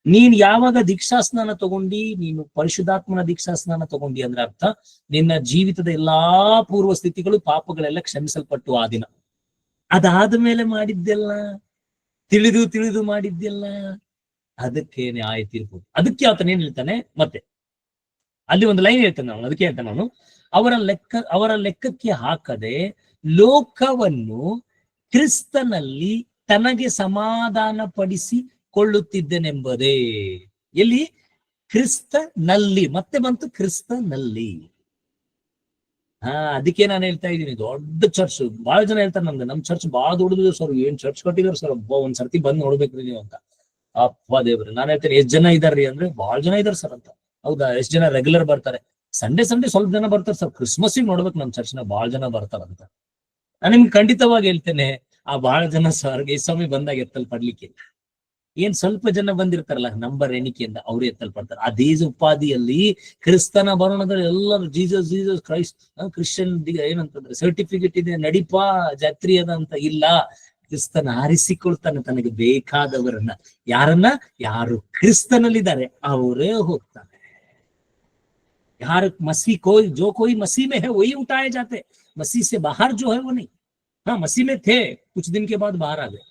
[SPEAKER 1] ನೀನ್ ಯಾವಾಗ ದೀಕ್ಷಾಸ್ನಾನ ತಗೊಂಡಿ, ನೀನು ಪರಿಶುದ್ಧಾತ್ಮನ ದೀಕ್ಷಾಸ್ನಾನ ತಗೊಂಡಿ ಅಂದ್ರೆ ಅರ್ಥ ನಿನ್ನ ಜೀವಿತದ ಎಲ್ಲಾ ಪೂರ್ವ ಸ್ಥಿತಿಗಳು, ಪಾಪಗಳೆಲ್ಲ ಕ್ಷಮಿಸಲ್ಪಟ್ಟು ಆ ದಿನ. ಅದಾದ್ಮೇಲೆ ಮಾಡಿದ್ದೆಲ್ಲ ತಿಳಿದು ಮಾಡಿದ್ದೆಲ್ಲ ಅದಕ್ಕೆ ನ್ಯಾಯ ತೀರ್ಪು. ಅದಕ್ಕೆ ಆತನ ಏನ್ ಹೇಳ್ತಾನೆ, ಮತ್ತೆ ಅಲ್ಲಿ ಒಂದು ಲೈನ್ ಹೇಳ್ತಾನೆ ಅವನು, ಅದಕ್ಕೆ ಹೇಳ್ತಾನೆ ಅವನು, ಅವರ ಲೆಕ್ಕಕ್ಕೆ ಹಾಕದೆ ಲೋಕವನ್ನು ಕ್ರಿಸ್ತನಲ್ಲಿ ತನಗೆ ಸಮಾಧಾನ ಪಡಿಸಿಕೊಳ್ಳುತ್ತಿದ್ದೆನೆಂಬುದೇ. ಎಲ್ಲಿ? ಕ್ರಿಸ್ತನಲ್ಲಿ. ಮತ್ತೆ ಬಂತು ಕ್ರಿಸ್ತನಲ್ಲಿ. ಅದಕ್ಕೆ ನಾನು ಹೇಳ್ತಾ ಇದ್ದೀನಿ, ದೊಡ್ಡ ಚರ್ಚ್. ಬಹಳ ಜನ ಹೇಳ್ತಾರೆ ನಮ್ ಚರ್ಚ್ ಬಹಳ ದೊಡ್ಡದು ಸರ್, ಏನ್ ಚರ್ಚ್ ಕಟ್ಟಿದಾರೆ ಸರ್, ಒಂದ್ ಸರ್ತಿ ಬಂದ್ ನೋಡ್ಬೇಕ್ರಿ ನೀವು ಅಂತ. ಅಪ್ಪ ದೇವ್ರಿ, ನಾನು ಹೇಳ್ತೇನೆ ಎಷ್ಟ್ ಜನ ಇದಾರ್ರಿ ಅಂದ್ರೆ, ಬಹಳ ಜನ ಇದಾರೆ ಸರ್ ಅಂತ. ಹೌದಾ? ಎಷ್ಟ್ ಜನ ರೆಗ್ಯುಲರ್ ಬರ್ತಾರೆ? ಸಂಡೇ ಸ್ವಲ್ಪ ಜನ ಬರ್ತಾರೆ ಸರ್, ಕ್ರಿಸ್ಮಸ್ ನೋಡ್ಬೇಕು ನಮ್ ಚರ್ಚ್ನ ಬಹಳ ಜನ ಬರ್ತಾರಂತ. ನಾನು ನಿಮ್ಗೆ ಖಂಡಿತವಾಗಿ ಹೇಳ್ತೇನೆ, ಆ ಬಹಳ ಜನ ಸರ್ ಈ ಸ್ವಾಮಿ ಬಂದಾಗ ಎತ್ತಲ್ಪಡ್ಲಿಕ್ಕೆ ಏನ್ ಸ್ವಲ್ಪ ಜನ ಬಂದಿರ್ತಾರಲ್ಲ ನಂಬರ್ ಎಣಿಕೆಯಿಂದ, ಅವ್ರು ಎತ್ತಲ್ಪಡ್ತಾರೆ. ಅದೇ ಉಪಾಧಿಯಲ್ಲಿ ಕ್ರಿಸ್ತನ ಬರೋಣದಲ್ಲಿ ಎಲ್ಲರೂ ಜೀಸಸ್ ಕ್ರೈಸ್ಟ್, ಕ್ರಿಶ್ಚಿಯನ್ ಏನಂತಂದ್ರೆ ಸರ್ಟಿಫಿಕೇಟ್ ಇದೆ, ನಡಿಪಾ ಜಾತ್ರಿ ಅದ ಅಂತ ಇಲ್ಲ. ಕ್ರಿಸ್ತನ ಆರಿಸಿಕೊಳ್ತಾನೆ ತನಗೆ ಬೇಕಾದವರನ್ನ. ಯಾರನ್ನ? ಯಾರು ಕ್ರಿಸ್ತನಲ್ಲಿದ್ದಾರೆ ಅವರೇ ಹೋಗ್ತಾನೆ. ಯಾರು जो कोई मसीह में है वही उठाए जाते, मसीह से बाहर जो है वो नहीं। हाँ, मसीह में थे, कुछ दिन के बाद बाहर आ गए,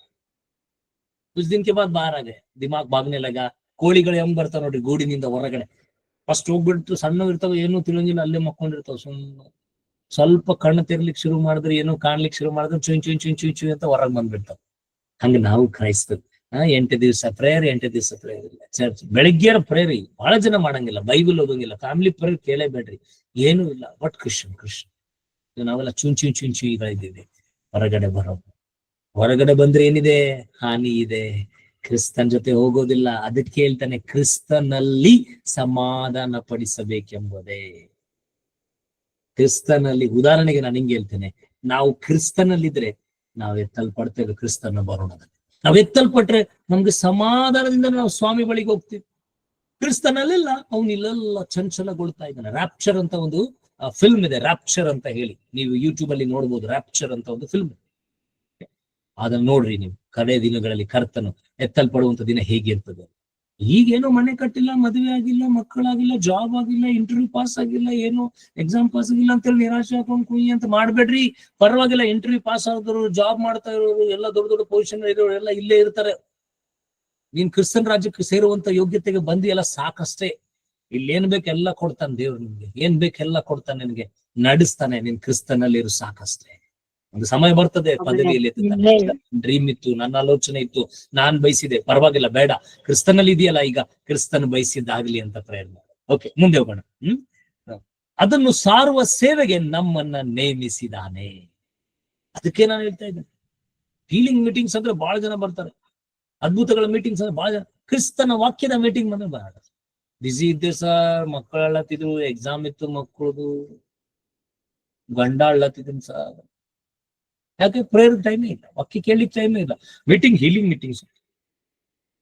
[SPEAKER 1] ದಿಮಾಗ್ ಬಾಗ್ನೆ ಲಗ. ಕೋಳಿಗಳು ಹೆಂಗ್ ಬರ್ತಾವ ನೋಡ್ರಿ ಗೂಡಿನಿಂದ ಹೊರಗಡೆ, ಫಸ್ಟ್ ಹೋಗ್ಬಿಡ್ತು, ಸಣ್ಣ ಇರ್ತಾವ, ಏನೂ ತಿಳಿಯಂಗಿಲ್ಲ, ಅಲ್ಲೇ ಮಕ್ಕೊಂಡಿರ್ತಾವ. ಸುಮ್ಮನೆ ಸ್ವಲ್ಪ ಕಣ್ಣು ತೆರ್ಲಿಕ್ಕೆ ಶುರು ಮಾಡಿದ್ರೆ, ಏನೋ ಕಾಣ್ಲಿಕ್ಕೆ ಶುರು ಮಾಡಿದ್ರೆ ಚುಂಚು ಅಂತ ಹೊರಗೆ ಬಂದ್ಬಿಡ್ತಾವ. ಹಂಗ ನಾವು ಕ್ರೈಸ್ತರು 8 ದಿವಸ ಪ್ರೇಯರ್, 8 ದಿವಸ ಪ್ರೇಯರ್ ಇಲ್ಲ. ಚರ್ಚ್ ಬೆಳಿಗ್ಗೆ ಪ್ರೇಯರ್ ಬಹಳ ಜನ ಮಾಡಂಗಿಲ್ಲ, ಬೈಬಲ್ ಓದಂಗಿಲ್ಲ, ಫ್ಯಾಮಿಲಿ ಪ್ರೇಯರ್ ಕೇಳೇಬೇಡ್ರಿ, ಏನೂ ಇಲ್ಲ. ಬಟ್ ಕ್ರಿಶ್ಚಿಯನ್ ನಾವೆಲ್ಲ ಚುಂಚು ಇದ್ದೀವಿ. ಹೊರಗಡೆ ಬಂದ್ರೆ ಏನಿದೆ? ಹಾನಿ ಇದೆ. ಕ್ರಿಸ್ತನ್ ಜೊತೆ ಹೋಗೋದಿಲ್ಲ. ಅದಕ್ಕೆ ಹೇಳ್ತಾನೆ ಕ್ರಿಸ್ತನಲ್ಲಿ ಸಮಾಧಾನ ಪಡಿಸಬೇಕೆಂಬುದೇ. ಕ್ರಿಸ್ತನಲ್ಲಿ, ಉದಾಹರಣೆಗೆ ನಾನು ಹಿಂಗೆ ಹೇಳ್ತೇನೆ, ನಾವು ಕ್ರಿಸ್ತನಲ್ಲಿದ್ರೆ ನಾವು ಎತ್ತಲ್ಪಡ್ತೇವೆ. ಕ್ರಿಸ್ತನ ಬರೋಣದಲ್ಲಿ ನಾವು ಎತ್ತಲ್ಪಟ್ರೆ ನಮ್ಗೆ ಸಮಾಧಾನದಿಂದ ನಾವು ಸ್ವಾಮಿ ಬಳಿಗೆ ಹೋಗ್ತೀವಿ. ಕ್ರಿಸ್ತನಲ್ಲೆಲ್ಲ ಅವನಿಲ್ಲೆಲ್ಲ ಚಂಚಲಗೊಳ್ತಾ ಇದ್ದಾನೆ. ರ್ಯಾಪ್ಚರ್ ಅಂತ ಒಂದು ಫಿಲ್ಮ್ ಇದೆ, ರ್ಯಾಪ್ಚರ್ ಅಂತ ಹೇಳಿ, ನೀವು ಯೂಟ್ಯೂಬ್ ಅಲ್ಲಿ ನೋಡ್ಬೋದು. ರ್ಯಾಪ್ಚರ್ ಅಂತ ಒಂದು ಫಿಲ್ಮ್, ಅದನ್ನ ನೋಡ್ರಿ ನೀವು. ಕಡೆ ದಿನಗಳಲ್ಲಿ ಕರ್ತನು ಎತ್ತಲ್ಪಡುವಂತ ದಿನ ಹೇಗಿರ್ತದೆ. ಈಗೇನೋ ಮನೆ ಕಟ್ಟಿಲ್ಲ, ಮದುವೆ ಆಗಿಲ್ಲ, ಮಕ್ಕಳಾಗಿಲ್ಲ, ಜಾಬ್ ಆಗಿಲ್ಲ, ಇಂಟರ್ವ್ಯೂ ಪಾಸ್ ಆಗಿಲ್ಲ, ಏನೋ ಎಕ್ಸಾಮ್ ಪಾಸ್ ಆಗಿಲ್ಲ ಅಂತೇಳಿ ನಿರಾಶೆ ಹಾಕೊಂಡು ಕುಯ್ಯಿ ಅಂತ ಮಾಡ್ಬೇಡ್ರಿ. ಪರವಾಗಿಲ್ಲ, ಇಂಟರ್ವ್ಯೂ ಪಾಸ್ ಆದವರು, ಜಾಬ್ ಮಾಡ್ತಾ ಇರೋರು, ಎಲ್ಲ ದೊಡ್ಡ ದೊಡ್ಡ ಪೊಸಿಷನ್ ಇರೋರು ಎಲ್ಲ ಇಲ್ಲೇ ಇರ್ತಾರೆ. ನೀನ್ ಕ್ರಿಸ್ತನ್ ರಾಜ್ಯಕ್ಕೆ ಸೇರುವಂತ ಯೋಗ್ಯತೆಗೆ ಬಂದಿ ಎಲ್ಲ ಸಾಕಷ್ಟೇ. ಇಲ್ಲಿ ಏನ್ ಬೇಕೆಲ್ಲ ಕೊಡ್ತಾನೆ ದೇವ್ರು ನಿಮ್ಗೆ, ಏನ್ ಬೇಕೆಲ್ಲ ಕೊಡ್ತಾನೆ, ನಿನ್ಗೆ ನಡೆಸ್ತಾನೆ. ನೀನ್ ಕ್ರಿಸ್ತನಲ್ಲಿ ಇರು ಸಾಕಷ್ಟೇ. ಒಂದು ಸಮಯ ಬರ್ತದೆ, ಪದವಿಯಲ್ಲಿ ಡ್ರೀಮ್ ಇತ್ತು, ನನ್ನ ಆಲೋಚನೆ ಇತ್ತು, ನಾನ್ ಬಯಸಿದೆ, ಪರವಾಗಿಲ್ಲ, ಬೇಡ, ಕ್ರಿಸ್ತನಲ್ಲಿ ಇದೆಯಲ್ಲ, ಈಗ ಕ್ರಿಸ್ತನ್ ಬಯಸಿದ್ದಾಗ್ಲಿ ಅಂತ ಪ್ರೇಯರ್ ಮಾಡಿ. ಓಕೆ, ಮುಂದೆ ಹೋಗೋಣ. ಅದನ್ನು ಸಾರುವ ಸೇವೆಗೆ ನಮ್ಮನ್ನ ನೇಮಿಸಿದಾನೆ. ಅದಕ್ಕೆ ನಾನು ಹೇಳ್ತಾ ಇದ್ದೇನೆ, ಹೀಲಿಂಗ್ ಮೀಟಿಂಗ್ಸ್ ಅಂದ್ರೆ ಬಹಳ ಜನ ಬರ್ತಾರೆ, ಅದ್ಭುತಗಳ ಮೀಟಿಂಗ್ಸ್ ಅಂದ್ರೆ ಬಹಳ ಜನ, ಕ್ರಿಸ್ತನ ವಾಕ್ಯದ ಮೀಟಿಂಗ್ ಬಂದ್ರೆ ಬಹಳ ಬಿಸಿ ಇದ್ದೆ ಸರ್, ಮಕ್ಕಳ ಅಳ್ಳತ್ತಿದ್ರು, ಎಕ್ಸಾಮ್ ಇತ್ತು ಮಕ್ಕಳದು, ಗಂಡ ಅಳ್ಳತ್ತಿದ್ದೀನಿ ಸರ್. ಯಾಕೆ? ಪ್ರೇಯರ್ ಟೈಮೇ ಇಲ್ಲ, ವಾಕ್ಯ ಕೇಳಲಿಕ್ಕೆ ಟೈಮೇ ಇಲ್ಲ. ಮೀಟಿಂಗ್, ಹೀಲಿಂಗ್ ಮೀಟಿಂಗ್ಸ್,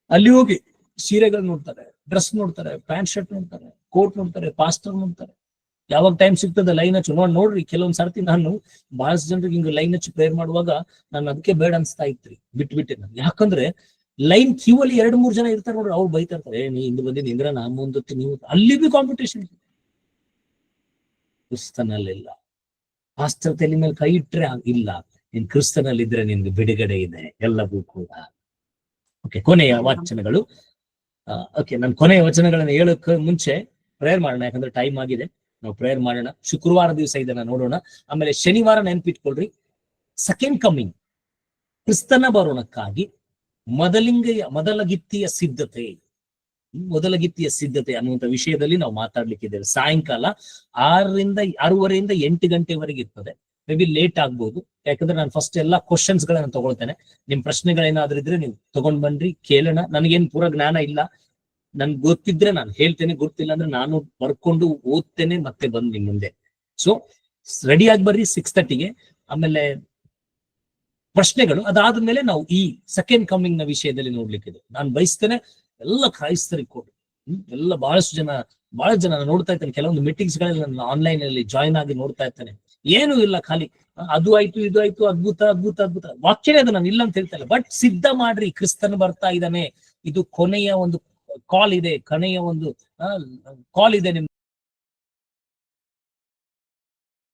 [SPEAKER 1] ಅಲ್ಲಿ ಹೋಗಿ ಸೀರೆಗಳು ನೋಡ್ತಾರೆ, ಡ್ರೆಸ್ ನೋಡ್ತಾರೆ, ಪ್ಯಾಂಟ್ ಶರ್ಟ್ ನೋಡ್ತಾರೆ, ಕೋಟ್ ನೋಡ್ತಾರೆ, ಪಾಸ್ಟರ್ ನೋಡ್ತಾರೆ. ಯಾವಾಗ ಟೈಮ್ ಸಿಗ್ತದೆ ಲೈನ್ ಹಚ್ಚು ನೋಡ್ರಿ. ಕೆಲವೊಂದ್ ಸರ್ತಿ ನಾನು ಬಹಳಷ್ಟು ಜನರಿಗೆ ಹಿಂಗ ಲೈನ್ ಹಚ್ಚಿ ಪ್ರೇಯರ್ ಮಾಡುವಾಗ ನಾನು ಅದಕ್ಕೆ ಬೇಡ ಅನ್ಸ್ತಾ ಇತ್ರಿ, ಬಿಟ್ಬಿಟ್ಟೆ ನಾನು. ಯಾಕಂದ್ರೆ ಲೈನ್ ಕ್ಯೂ ಅಲ್ಲಿ 2-3 ಜನ ಇರ್ತಾರೆ ನೋಡ್ರಿ, ಅವ್ರು ಬೈತಾ ಇರ್ತಾರೆ, ನೀ ಹಿಂದ್ ಬಂದಿ ನಿಂದ್ರ, ನಾ ಮುಂದತ್ತಿ ನೀವು, ಅಲ್ಲಿ ಬಿ ಕಾಂಪಿಟೇಷನ್. ಕ್ರಿಸ್ತನಲ್ಲಿಲ್ಲ, ಪಾಸ್ಟರ್ ತಲೆ ಮೇಲೆ ಕೈ ಇಟ್ರೆ ಇಲ್ಲ. ನೀನ್ ಕ್ರಿಸ್ತನಲ್ಲಿದ್ರೆ ನಿನ್ಗೆ ಬಿಡುಗಡೆ ಇದೆ ಎಲ್ಲವೂ ಕೂಡ. ಓಕೆ, ಕೊನೆಯ ವಚನಗಳು. ಓಕೆ, ನಾನು ಕೊನೆಯ ವಚನಗಳನ್ನ ಹೇಳೋಕೆ ಮುಂಚೆ ಪ್ರೇಯರ್ ಮಾಡೋಣ, ಯಾಕಂದ್ರೆ ಟೈಮ್ ಆಗಿದೆ. ನಾವು ಪ್ರೇಯರ್ ಮಾಡೋಣ. ಶುಕ್ರವಾರ ದಿವಸ ಇದನ್ನ ನೋಡೋಣ. ಆಮೇಲೆ ಶನಿವಾರ ನೆನ್ಪಿಟ್ಕೊಳ್ರಿ, ಸೆಕೆಂಡ್ ಕಮಿಂಗ್, ಕ್ರಿಸ್ತನ ಬರೋಣಕ್ಕಾಗಿ ಮೊದಲಗಿತ್ತಿಯ ಸಿದ್ಧತೆ ಅನ್ನುವಂಥ ವಿಷಯದಲ್ಲಿ ನಾವು ಮಾತಾಡ್ಲಿಕ್ಕಿದ್ದೇವೆ. ಸಾಯಂಕಾಲ 6:30 8 ಗಂಟೆವರೆಗೆ ಇರ್ತದೆ. ಮೇ ಬಿ ಲೇಟ್ ಆಗ್ಬಹುದು, ಯಾಕಂದ್ರೆ ನಾನು ಫಸ್ಟ್ ಎಲ್ಲಾ ಕ್ವಶನ್ಸ್ ಗಳನ್ನ ತಗೊಳ್ತೇನೆ. ನಿಮ್ ಪ್ರಶ್ನೆಗಳೇನಾದ್ರೂ ಇದ್ರೆ ನೀವು ತಗೊಂಡ್ ಬನ್ರಿ, ಕೇಳೋಣ. ನನಗೇನ್ ಪೂರ ಜ್ಞಾನ ಇಲ್ಲ, ನನ್ಗೆ ಗೊತ್ತಿದ್ರೆ ನಾನು ಹೇಳ್ತೇನೆ, ಗೊತ್ತಿಲ್ಲ ಅಂದ್ರೆ ನಾನು ಬರ್ಕೊಂಡು ಓದ್ತೇನೆ, ಮತ್ತೆ ಬಂದು ನಿಮ್ ಮುಂದೆ. ಸೊ ರೆಡಿ ಆಗಿ ಬರ್ರಿ 6:30ಗೆ. ಆಮೇಲೆ ಪ್ರಶ್ನೆಗಳು ಅದಾದ್ಮೇಲೆ ನಾವು ಈ ಸೆಕೆಂಡ್ ಕಮಿಂಗ್ ನ ವಿಷಯದಲ್ಲಿ ನೋಡ್ಲಿಕ್ಕಿದೆ. ನಾನು ಬಯಸ್ತೇನೆ ಎಲ್ಲ ಕ್ರೈಸ್ತರಿಗೆ ಕೊಡು. ಎಲ್ಲ ಬಹಳ ಜನ ನೋಡ್ತಾ ಇರ್ತೇನೆ, ಕೆಲವೊಂದು ಮೀಟಿಂಗ್ಸ್ ಗಳಲ್ಲಿ ನಾನು ಆನ್ಲೈನ್ ಅಲ್ಲಿ ಜಾಯಿನ್ ಆಗಿ ನೋಡ್ತಾ ಇರ್ತೇನೆ. ಏನು ಇಲ್ಲ, ಖಾಲಿ ಅದು ಆಯ್ತು, ಇದು ಆಯ್ತು, ಅದ್ಭುತ ಅದ್ಭುತ ಅದ್ಭುತ. ವಾಕ್ಯನೇ ಅದು, ನಾನು ಇಲ್ಲ ಅಂತ ಹೇಳ್ತಾ ಇಲ್ಲ. ಬಟ್ ಸಿದ್ಧ ಮಾಡ್ರಿ, ಕ್ರಿಸ್ತನ್ ಬರ್ತಾ ಇದ್ದಾನೆ. ಇದು ಕೊನೆಯ ಒಂದು ಕಾಲ್ ಇದೆ, ಕೊನೆಯ ಒಂದು ಕಾಲ್ ಇದೆ ನಿಮ್ಗೆ.